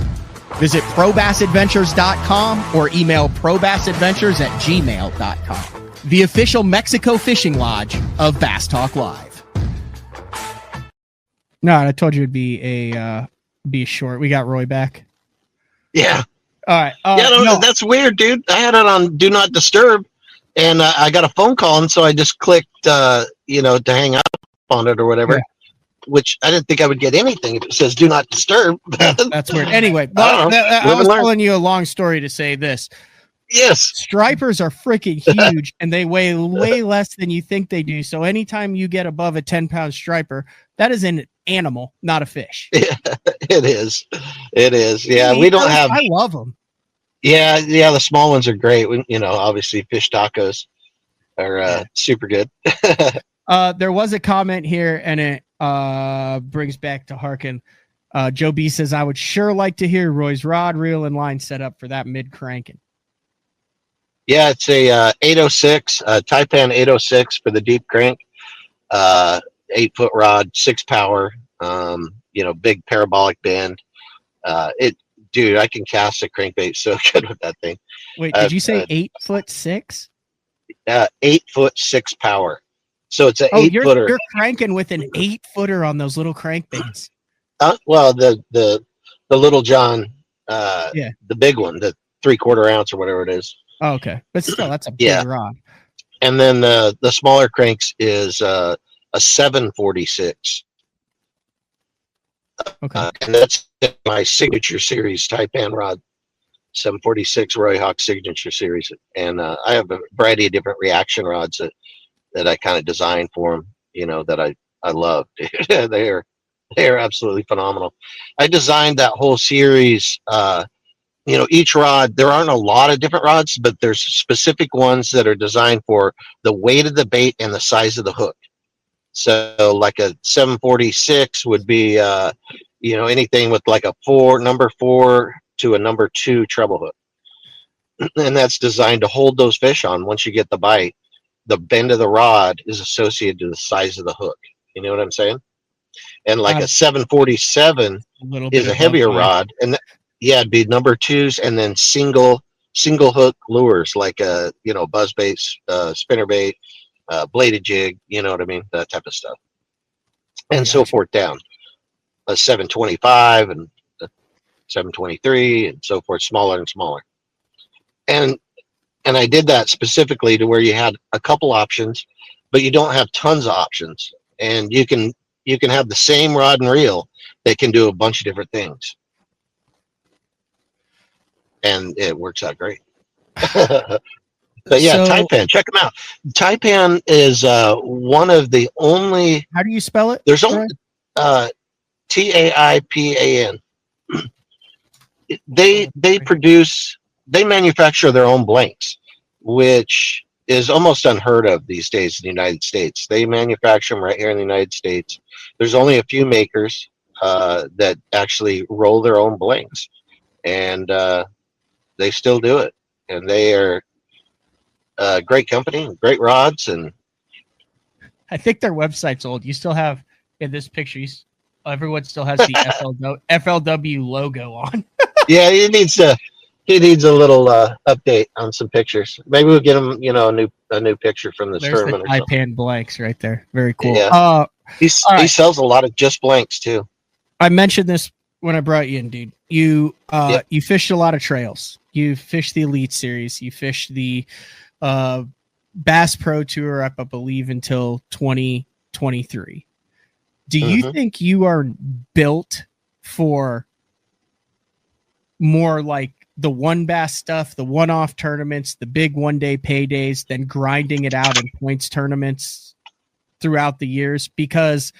Visit probassadventures.com or email probassadventures@gmail.com. The official Mexico fishing lodge of Bass Talk Live. No, I told you it'd be a short. We got Roy back. Yeah. All right. No, that's weird, dude. I had it on Do Not Disturb, and I got a phone call, and so I just clicked, to hang up on it or whatever, which I didn't think I would get anything if it says Do Not Disturb. That's weird. Anyway, I was telling you a long story to say this. Yes. Stripers are freaking huge, and they weigh way less than you think they do. So anytime you get above a 10-pound striper, that is an animal, not a fish. Yeah, it is. It is. Yeah, we don't have. I love them. Yeah. The small ones are great. Obviously, fish tacos are super good. There was a comment here, and it brings back to Harkin. Joe B says, "I would sure like to hear Roy's rod, reel, and line set up for that mid cranking." Yeah, it's a 806 Taipan 806 for the deep crank. 8-foot rod, 6 power. Big parabolic bend. Dude, I can cast a crankbait so good with that thing. Wait, did you say 8'6"? 8-foot 6 power. So it's an 8-footer. You're cranking with an 8-footer on those little crankbaits. Well, the Little John, the big one, the 3/4 ounce or whatever it is. Oh, okay, but still, that's a big rod. And then the smaller cranks is a 746. Okay, and that's my signature series Taipan rod, 746 Roy Hawk signature series. And I have a variety of different reaction rods that I kind of designed for them. That I love. They are absolutely phenomenal. I designed that whole series. Each rod, there aren't a lot of different rods, but there's specific ones that are designed for the weight of the bait and the size of the hook. So like a 746 would be, anything with like a number 4 to a number 2 treble hook. And that's designed to hold those fish on. Once you get the bite, the bend of the rod is associated to the size of the hook. You know what I'm saying? And like a 747 is a heavier rod. And it'd be number 2s and then single hook lures like buzz baits, spinner bait, bladed jig, you know what I mean, that type of stuff, and so forth down. A 725 and a 723 and so forth, smaller and smaller. And I did that specifically to where you had a couple options, but you don't have tons of options, and you can have the same rod and reel that can do a bunch of different things. And it works out great. But yeah, Taipan, check them out. Taipan is one of the only. How do you spell it? There's only Taipan. They manufacture their own blanks, which is almost unheard of these days in the United States. They manufacture them right here in the United States. There's only a few makers that actually roll their own blanks, and they still do it, and they are a great company, great rods. And I think their website's old. You still have in this picture, everyone still has the FLW logo on. Yeah, it needs to. he needs a little update on some pictures. Maybe we'll get him, a new picture from this There's the tournament or something. Taipan blanks right there. Very cool. Yeah. All He right. sells a lot of just blanks too. I mentioned this when I brought you in, dude. You Yep. you fished a lot of trails. You fished the Elite Series. You fished the Bass Pro Tour up, I believe, until 2023. Do you think you are built for more like the one bass stuff, the one-off tournaments, the big one-day paydays, than grinding it out in points tournaments throughout the years? Because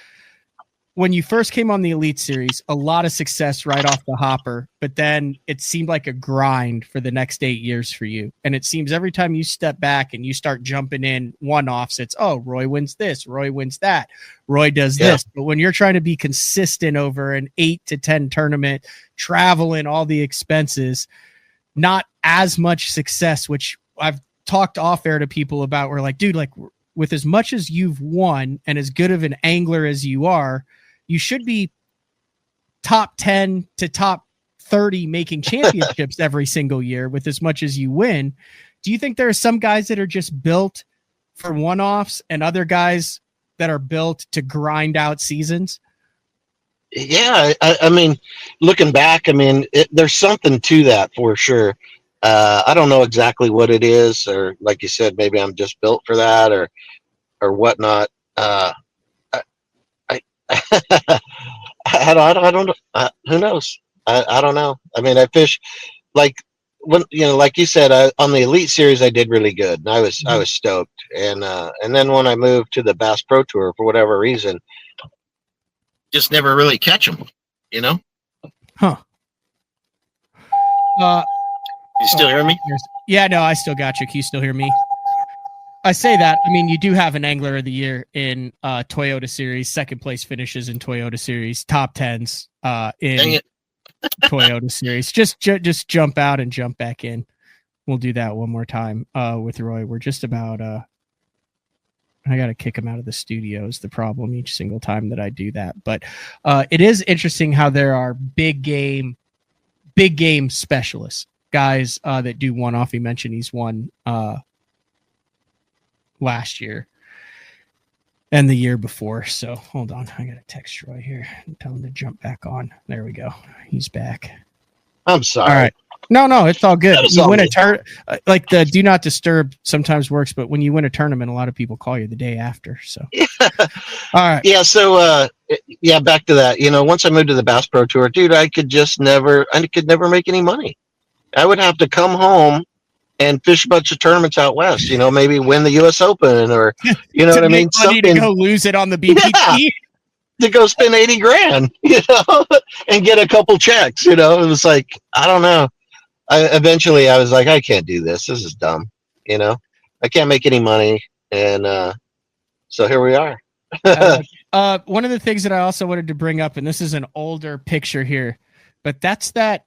when you first came on the Elite Series, a lot of success right off the hopper, but then it seemed like a grind for the next 8 years for you. And it seems every time you step back and you start jumping in one-offs, it's, oh, Roy wins this, Roy wins that, Roy does this. But when you're trying to be consistent over an 8 to 10 tournament, traveling, all the expenses, not as much success, which I've talked off air to people about. We're like, dude, like with as much as you've won and as good of an angler as you are, you should be top 10 to top 30 making championships every single year with as much as you win. Do you think there are some guys that are just built for one-offs and other guys that are built to grind out seasons? Yeah, I mean, looking back, I mean, there's something to that for sure. I don't know exactly what it is, or like you said, maybe I'm just built for that, or whatnot. I don't know. Who knows? I don't know. I mean, I fish like when like you said, on the Elite Series, I did really good, and I was stoked. And then when I moved to the Bass Pro Tour, for whatever reason, just never really catch them. Huh? You still hear me? Yeah, no, I still got you. Can you still hear me? I say that. I mean, you do have an Angler of the Year in Toyota Series, second place finishes in Toyota Series, top 10s in Toyota Series. Just jump out and jump back in. We'll do that one more time with Roy. We're just about I got to kick him out of the studio is the problem each single time that I do that. But it is interesting how there are big game specialists, guys that do one-off. He mentioned he's won last year and the year before. So hold on. I got to text Troy here and tell him to jump back on. There we go. He's back. I'm sorry. All right. No, it's all good. You win a like the do not disturb sometimes works, but when you win a tournament, a lot of people call you the day after. So, all right. Yeah. So, back to that. Once I moved to the Bass Pro Tour, dude, I could never make any money. I would have to come home and fish a bunch of tournaments out west. Maybe win the U.S. Open, or what I mean. Something to go lose it on the BPT. Yeah. To go spend $80,000, and get a couple checks. It was like, I don't know. Eventually I was like, I can't do this. This is dumb. I can't make any money. And so here we are. One of the things that I also wanted to bring up, and this is an older picture here, but that's that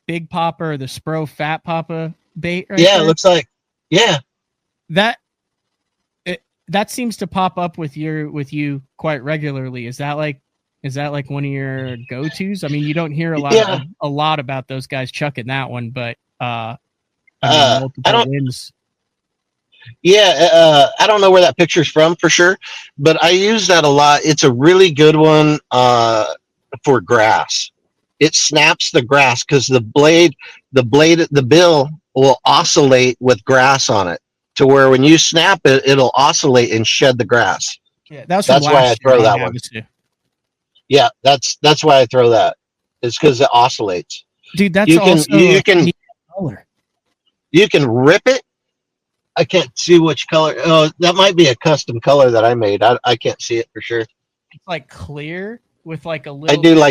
Big Popper, the Spro Fat Papa bait. Right there. It looks like, that seems to pop up with you quite regularly. Is that like one of your go-tos? I mean, you don't hear a lot about those guys chucking that one, but I don't wins. I don't know where that picture's from for sure, but I use that a lot. It's a really good one for grass. It snaps the grass because the bill will oscillate with grass on it, to where when you snap it, it'll oscillate and shed the grass. Yeah, that's why I throw that one. Yeah, that's why I throw that. It's because it oscillates. Dude, that's you can color. You can rip it. I can't see which color. Oh, that might be a custom color that I made. I can't see it for sure. It's like clear with like a little.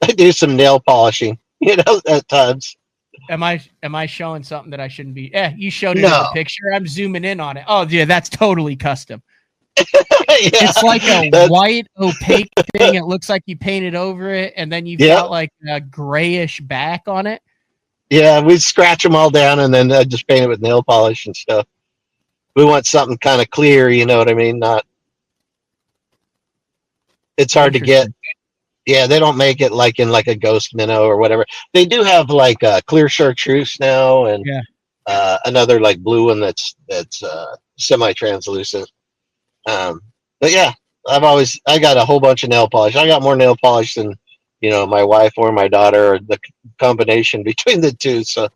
I do some nail polishing, at times. Am I showing something that I shouldn't be? You showed it in the picture. I'm zooming in on it. Oh yeah, that's totally custom. It's like a white opaque thing. It looks like you painted over it, and then you've got like a grayish back on it. Yeah, we scratch them all down, and then I just paint it with nail polish and stuff. We want something kind of clear, you know what I mean? It's hard to get. Yeah, they don't make it like in like a ghost minnow or whatever. They do have like clear chartreuse now, and Yeah. another like blue one that's semi-translucent. But yeah, I got a whole bunch of nail polish. I got more nail polish than my wife or my daughter, or the combination between the two. So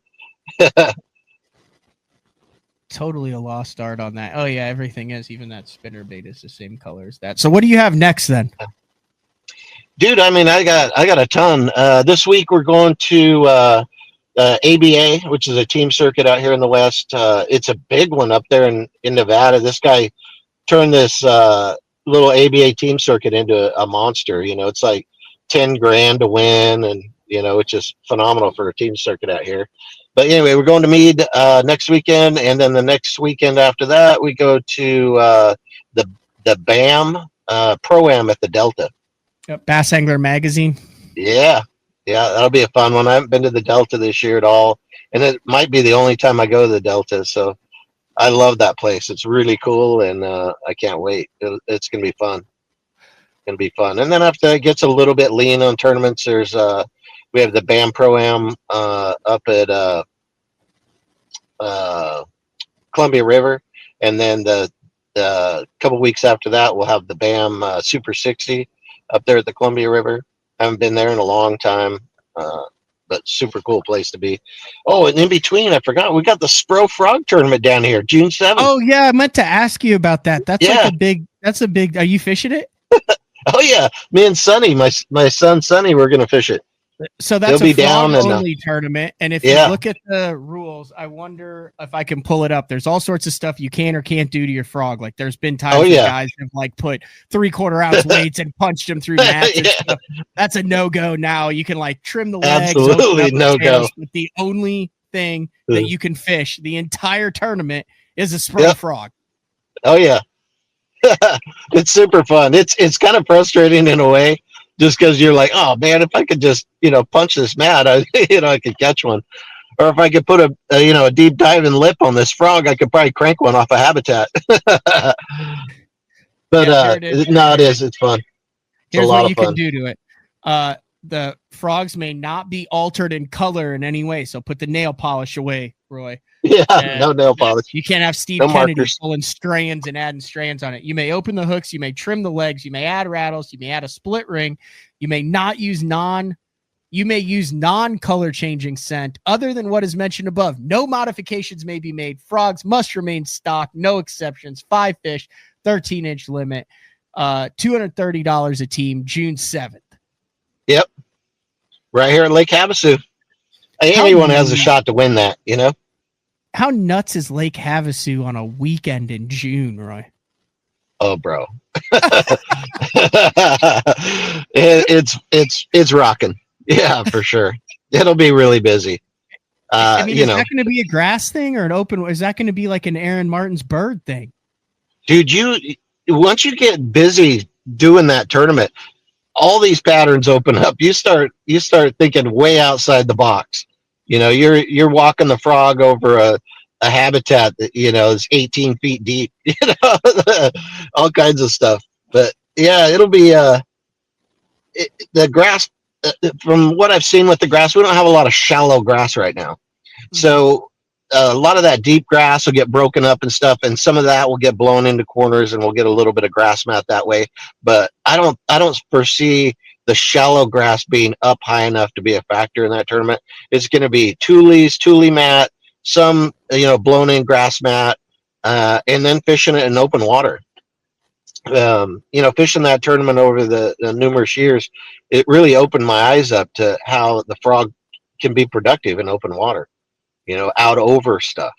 Totally a lost art on that. Oh yeah, everything is. Even that spinner bait is the same color as that. So what do you have next then? dude, I mean, I got a ton. This week we're going to ABA, which is a team circuit out here in the West. It's a big one up there in Nevada. This guy turned this little ABA team circuit into a monster. It's like 10 grand to win, and it's just phenomenal for a team circuit out here. But anyway, we're going to Meade next weekend, and then the next weekend after that, we go to the BAM Pro-Am at the Delta. Bass Angler Magazine. Yeah, that'll be a fun one. I haven't been to the Delta this year at all, and it might be the only time I go to the Delta. So I love that place. It's really cool, and I can't wait. It's gonna be fun. Gonna be fun. And then after it gets a little bit lean on tournaments, there's we have the BAM Pro-Am up at Columbia River, and then the couple weeks after that, we'll have the BAM Super 60 up there at the Columbia River. I haven't been there in a long time, but super cool place to be. Oh, and in between, I forgot, we got the Spro Frog tournament down here, June 7th. Oh yeah, I meant to ask you about that. That's like a big. Are you fishing it? Oh yeah, me and Sonny, my son Sonny, we're gonna fish it. So that's They'll a be down frog and, only tournament. And if you look at the rules, I wonder if I can pull it up. There's all sorts of stuff you can or can't do to your frog. Like there's been times where guys have like put 3/4 ounce weights and punched them through mats and stuff. That's a no-go now. You can like trim the legs. Absolutely no-go. But the only thing that you can fish the entire tournament is a Spro frog. Oh yeah. It's super fun. It's kind of frustrating in a way, just because you're like, oh man, if I could just punch this mat, I could catch one, or if I could put a deep diving lip on this frog, I could probably crank one off a habitat. But it's fun. Here's what you can do to it. The frogs may not be altered in color in any way, so put the nail polish away, Roy. Yeah, no nail polish. You can't have Steve Kennedy pulling strands and adding strands on it. You may open the hooks, you may trim the legs, you may add rattles, you may add a split ring, you may not use non-color changing scent other than what is mentioned above. No modifications may be made. Frogs must remain stock, no exceptions. 5 fish, 13-inch limit, $230 a team, June 7th. Yep. Right here at Lake Havasu. Anyone has a shot to win that, How nuts is Lake Havasu on a weekend in June, Roy? Oh, bro. It's rocking. Yeah, for sure. It'll be really busy. Is that going to be a grass thing or an open? Is that going to be like an Aaron Martin's bird thing? Dude, once you get busy doing that tournament, all these patterns open up. You start thinking way outside the box. You're walking the frog over a habitat that is 18 feet deep. All kinds of stuff. But yeah, it'll be the grass. From what I've seen with the grass, we don't have a lot of shallow grass right now. So a lot of that deep grass will get broken up and stuff, and some of that will get blown into corners, and we'll get a little bit of grass mat that way. But I don't foresee the shallow grass being up high enough to be a factor in that tournament. It's going to be tule mat, some blown in grass mat, and then fishing it in open water. Fishing that tournament over the numerous years, it really opened my eyes up to how the frog can be productive in open water. Out over stuff,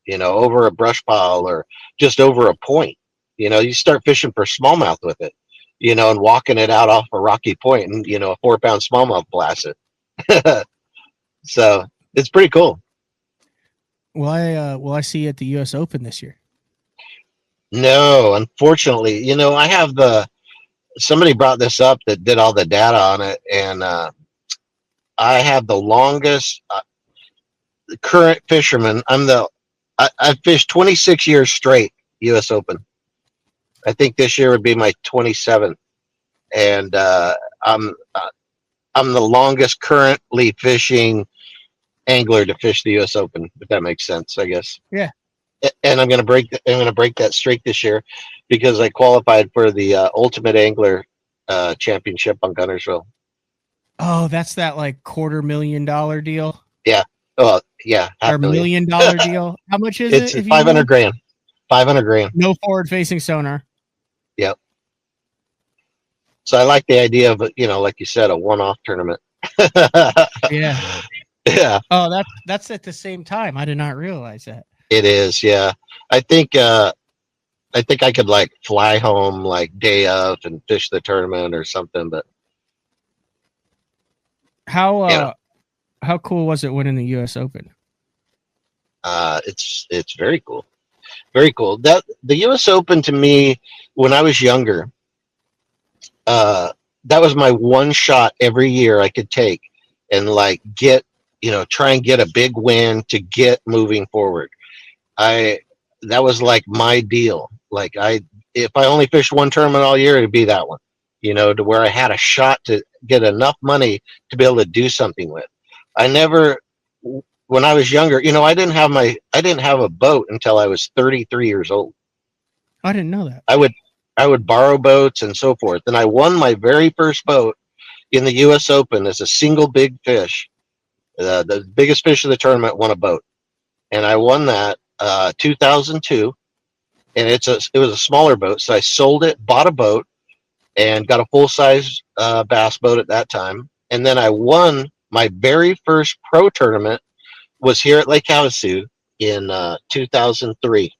over a brush pile or just over a point. You start fishing for smallmouth with it, and walking it out off a rocky point, and a 4-pound smallmouth blasts it. So it's pretty cool. Will I see you at the U.S. Open this year? No, unfortunately. I have somebody brought this up that did all the data on it, and I have the longest current fisherman. I fished 26 years straight U.S. Open. I think this year would be my 27th, and I'm the longest currently fishing angler to fish the U.S. Open, if that makes sense, I guess. Yeah. And I'm gonna break that streak this year because I qualified for the Ultimate Angler Championship on Gunnersville. Oh, that's that like $250,000 deal. Yeah. Oh, yeah. Or $1 million deal. How much is It's it? If 500 grand. 500 grand. No forward-facing sonar. Yep. So I like the idea of, like you said, a one-off tournament. Yeah. Yeah. Oh, that's at the same time. I did not realize that. It is. Yeah. I think I could like fly home like day of and fish the tournament or something. But how cool was it winning the U.S. Open? it's very cool. Very cool. That the U.S. Open to me when I was younger, that was my one shot every year I could take and like try and get a big win to get moving forward. That was like my deal. Like if I only fished one tournament all year, it'd be that one, to where I had a shot to get enough money to be able to do something with. When I was younger, I didn't have a boat until I was 33 years old. I didn't know that. I would borrow boats and so forth. And I won my very first boat in the U.S. Open as a single big fish. The biggest fish of the tournament won a boat. And I won that 2002. And it was a smaller boat. So I sold it, bought a boat, and got a full-size bass boat at that time. And then I won my very first pro tournament was here at Lake Havasu in 2003.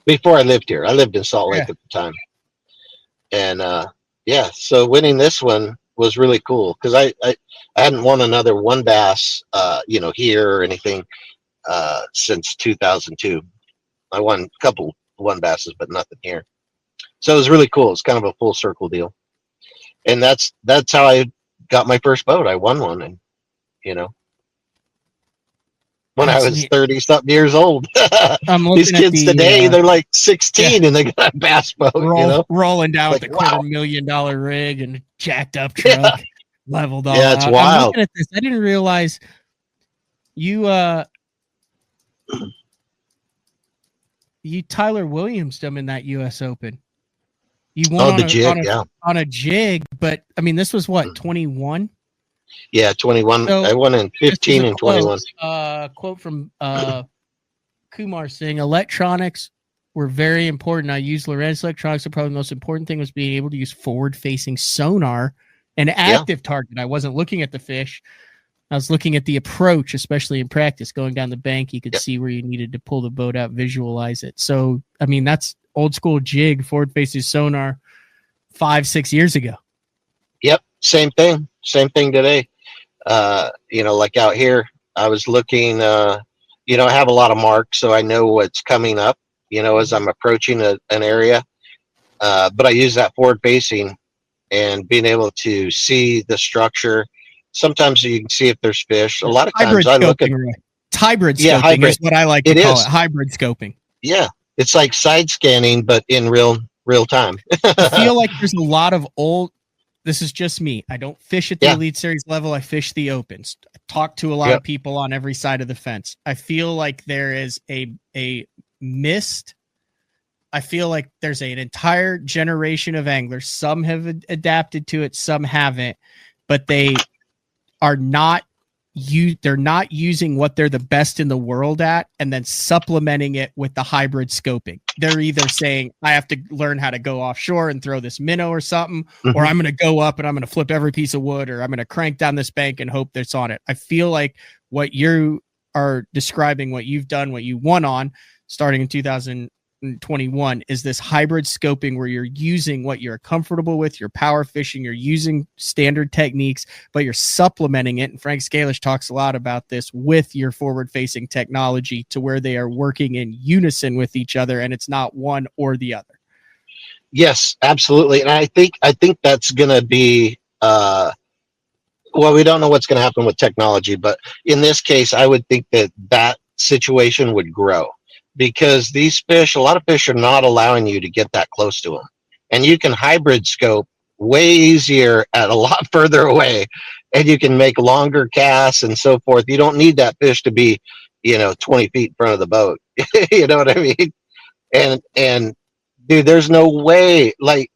Before I lived here. I lived in Salt Lake at the time. And so winning this one was really cool because I hadn't won another one bass here or anything since 2002. I won a couple one basses, but nothing here. So it was really cool. It's kind of a full circle deal. And that's how I got my first boat. I won one, and when I was 30-something years old. These kids today, they're like 16 and they got a bass boat, rolling down like, with a $250,000 rig and a jacked up truck, leveled all out. Yeah, it's wild. I'm looking at this. I didn't realize you Tyler Williams them in that U.S. Open. You won on a jig, but I mean, this was what, 21? Yeah, 21. So, I won in 15 and 21. Quote from Kumar saying, electronics were very important. I used Lorenz electronics. The probably the most important thing was being able to use forward-facing sonar and active target. I wasn't looking at the fish. I was looking at the approach, especially in practice. Going down the bank, you could see where you needed to pull the boat out, visualize it. So, I mean, that's old school jig, forward-facing sonar 5-6 years ago. Yep, same thing today. Like out here, I was looking, I have a lot of marks, so I know what's coming up, as I'm approaching an area. But I use that forward facing and being able to see the structure. Sometimes you can see if there's fish. A lot of times I look at hybrid scoping is what I like to call it. Hybrid scoping. Yeah. It's like side scanning, but in real time. I feel like there's a lot of this is just me. I don't fish at the Elite Series level. I fish the Opens. I talk to a lot of people on every side of the fence. I feel like there is a missed. I feel like there's an entire generation of anglers. Some have adapted to it, some haven't, but they are not they're not using what they're the best in the world at and then supplementing it with the hybrid scoping. They're either saying, I have to learn how to go offshore and throw this minnow or something, or I'm going to go up and I'm going to flip every piece of wood, or I'm going to crank down this bank and hope that's on it. I feel like what you are describing, what you've done, what you won on starting in 2021 is this hybrid scoping where you're using what you're comfortable with, you're power fishing, you're using standard techniques, but you're supplementing it. And Frank Scalish talks a lot about this with your forward facing technology to where they are working in unison with each other and it's not one or the other. Yes, absolutely. And I think that's going to be, we don't know what's going to happen with technology, but in this case, I would think that situation would grow. Because these fish, a lot of fish are not allowing you to get that close to them. And you can hybrid scope way easier at a lot further away, and you can make longer casts and so forth. You don't need that fish to be, 20 feet in front of the boat. You know what I mean? And dude, there's no way, like,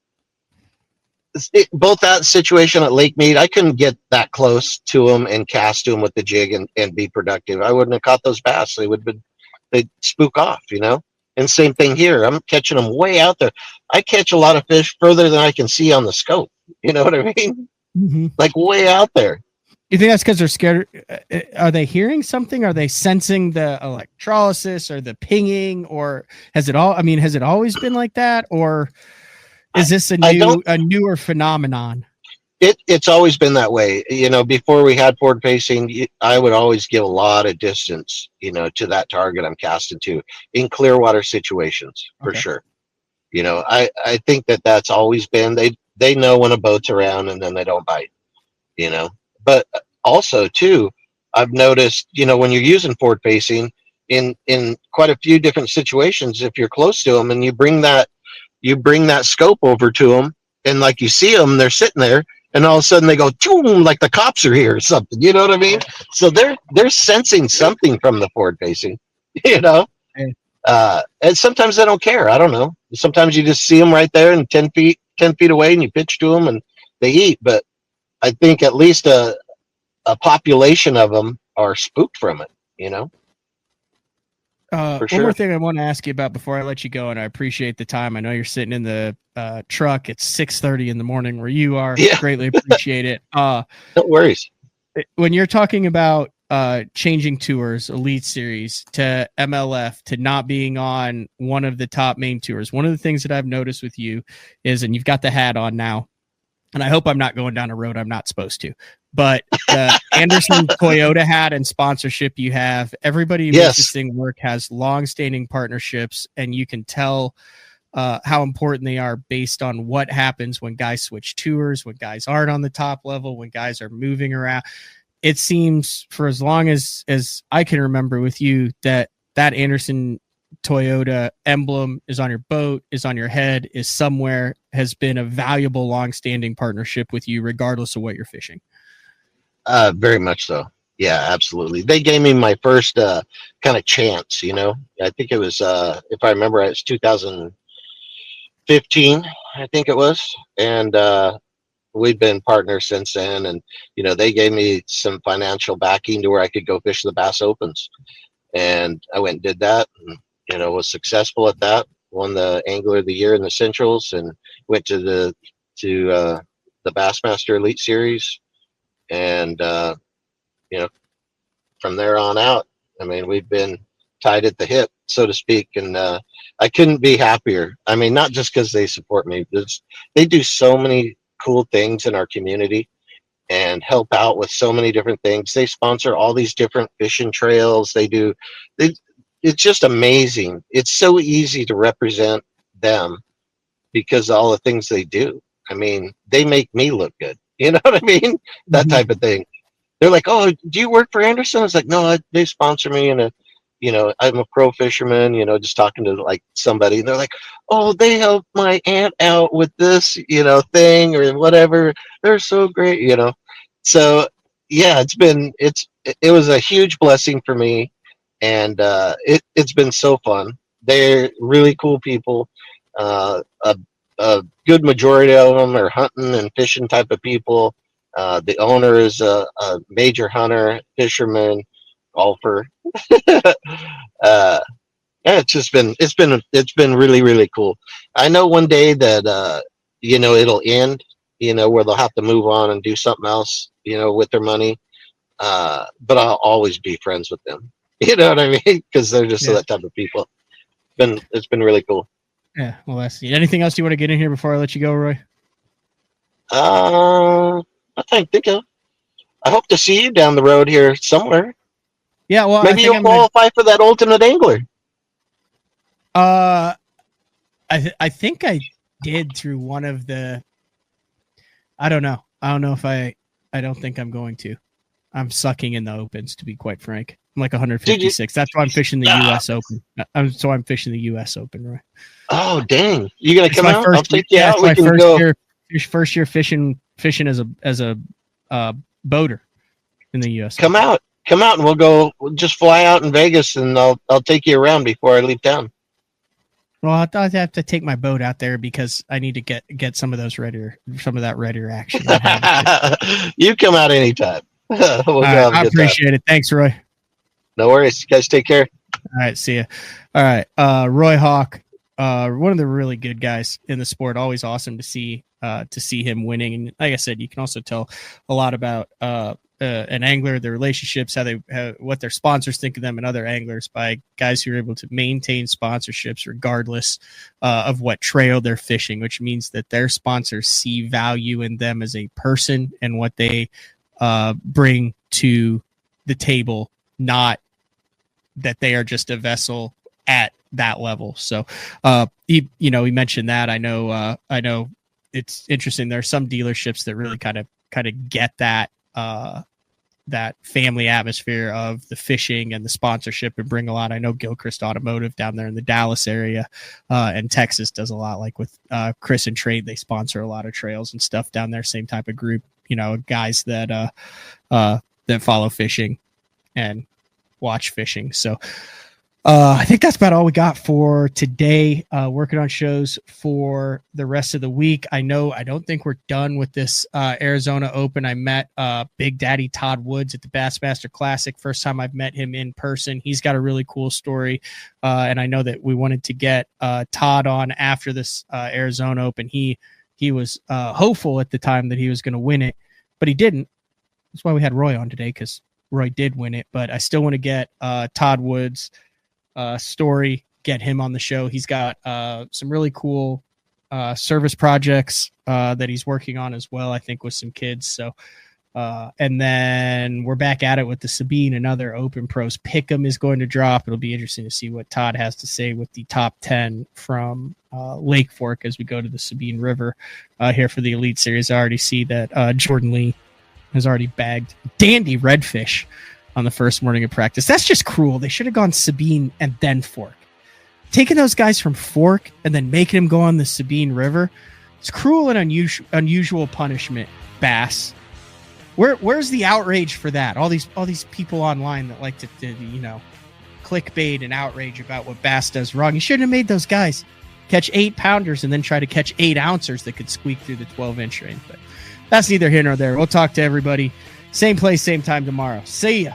both that situation at Lake Mead, I couldn't get that close to them and cast to them with the jig and be productive. I wouldn't have caught those bass. They'd spook off, And same thing here. I'm catching them way out there. I catch a lot of fish further than I can see on the scope. You know what I mean? Mm-hmm. Like way out there. You think that's because they're scared? Are they hearing something? Are they sensing the electrolysis or the pinging, or has it always been like that, or is this a newer phenomenon? It's always been that way. Before we had forward facing, I would always give a lot of distance, to that target I'm casting to in clear water situations for sure. I think that's always been, they know when a boat's around and then they don't bite, but also too, I've noticed, when you're using forward facing in quite a few different situations, if you're close to them and you bring that scope over to them and like you see them, they're sitting there and all of a sudden they go, choom, like the cops are here or something. You know what I mean? So they're sensing something from the forward facing, and sometimes they don't care. I don't know. Sometimes you just see them right there and 10 feet away and you pitch to them and they eat. But I think at least a population of them are spooked from it, One more thing I want to ask you about before I let you go, and I appreciate the time. I know you're sitting in the truck. It's 6:30 in the morning where you are. Yeah. Greatly appreciate it. No worries. When you're talking about changing tours, Elite Series to MLF to not being on one of the top main tours, one of the things that I've noticed with you is, and you've got the hat on now, and I hope I'm not going down a road I'm not supposed to, but the Anderson Toyota hat and sponsorship you have, everybody who makes this thing work has long-standing partnerships, and you can tell how important they are based on what happens when guys switch tours, when guys aren't on the top level, when guys are moving around. It seems for as long as I can remember with you that Anderson Toyota emblem is on your boat, is on your head, is somewhere, has been a valuable long-standing partnership with you regardless of what you're fishing. Very much so. Yeah, absolutely. They gave me my first kind of chance, I think it was, if I remember right, it's 2015, I think it was. And we've been partners since then. And, they gave me some financial backing to where I could go fish the Bass Opens. And I went and did that and, was successful at that. Won the Angler of the Year in the Centrals and went to the Bassmaster Elite Series. And, from there on out, we've been tied at the hip, so to speak. And I couldn't be happier. Not just because they support me, they do so many cool things in our community and help out with so many different things. They sponsor all these different fishing trails. It's just amazing. It's so easy to represent them because of all the things they do. They make me look good. You know what I mean? That type of thing. They're like, "Oh, do you work for Anderson?" I was like, "No, they sponsor me." And, I'm a pro fisherman, just talking to like somebody. And they're like, "Oh, they help my aunt out with this, thing or whatever. They're so great, So yeah, it was a huge blessing for me. And it's been so fun. They're really cool people. A good majority of them are hunting and fishing type of people. The owner is a major hunter, fisherman, golfer. It's been really, really cool. I know one day that it'll end, where they'll have to move on and do something else, with their money. But I'll always be friends with them. You know what I mean? Because they're just that type of people. It's been really cool. Yeah, well, that's neat. Anything else you want to get in here before I let you go, Roy? I think I hope to see you down the road here somewhere. Yeah, well, maybe you'll qualify for that Ultimate Angler. I think I did through one of the. I don't know if I don't think I'm going to. I'm sucking in the opens, to be quite frank. I'm like 156. That's why I'm fishing the U.S. Open. I'm fishing the U.S. Open, Roy. Oh, dang. You going to come out? I'll take you out. We can go. Year first year fishing as a boater in the U.S. Come out, and we'll just fly out in Vegas, and I'll take you around before I leave town. Well, I have to take my boat out there because I need to get some of that redder action. You come out anytime. I appreciate it. Thanks, Roy. No worries. You guys take care. All right, see ya. All right, Roy Hawk, one of the really good guys in the sport. Always awesome to see him winning. And like I said, you can also tell a lot about an angler, their relationships, what their sponsors think of them, and other anglers by guys who are able to maintain sponsorships regardless of what trail they're fishing, which means that their sponsors see value in them as a person and what they bring to the table, not that they are just a vessel at that level. So he mentioned that. I know it's interesting. There are some dealerships that really kind of get that family atmosphere of the fishing and the sponsorship and bring a lot. I know Gilchrist Automotive down there in the Dallas area and Texas does a lot, like with Chris and Trade. They sponsor a lot of trails and stuff down there. Same type of group, guys that follow fishing and watch fishing. So I think that's about all we got for today. Working on shows for the rest of the week. I don't think we're done with this Arizona Open. I met Big Daddy Todd Woods at the Bassmaster Classic. First time I've met him in person. He's got a really cool story. And I know that we wanted to get Todd on after this Arizona Open. He was hopeful at the time that he was going to win it, but he didn't. That's why we had Roy on today, because Roy did win it. But I still want to get Todd Woods' story, get him on the show. He's got some really cool service projects that he's working on as well, I think, with some kids. So and then we're back at it with the Sabine. Another Open Pros Pick'em is going to drop. It'll be interesting to see what Todd has to say with the top 10 from Lake Fork as we go to the Sabine River here for the Elite Series. I already see that Jordan Lee has already bagged dandy redfish on the first morning of practice. That's just cruel. They should have gone Sabine and then Fork. Taking those guys from Fork and then making them go on the Sabine River. It's cruel and unusual punishment, Bass. Where's the outrage for that? All these people online that like to clickbait and outrage about what Bass does wrong. You shouldn't have made those guys catch 8-pounders and then try to catch 8-ouncers that could squeak through the 12-inch range. But that's neither here nor there. We'll talk to everybody. Same place, same time tomorrow. See ya.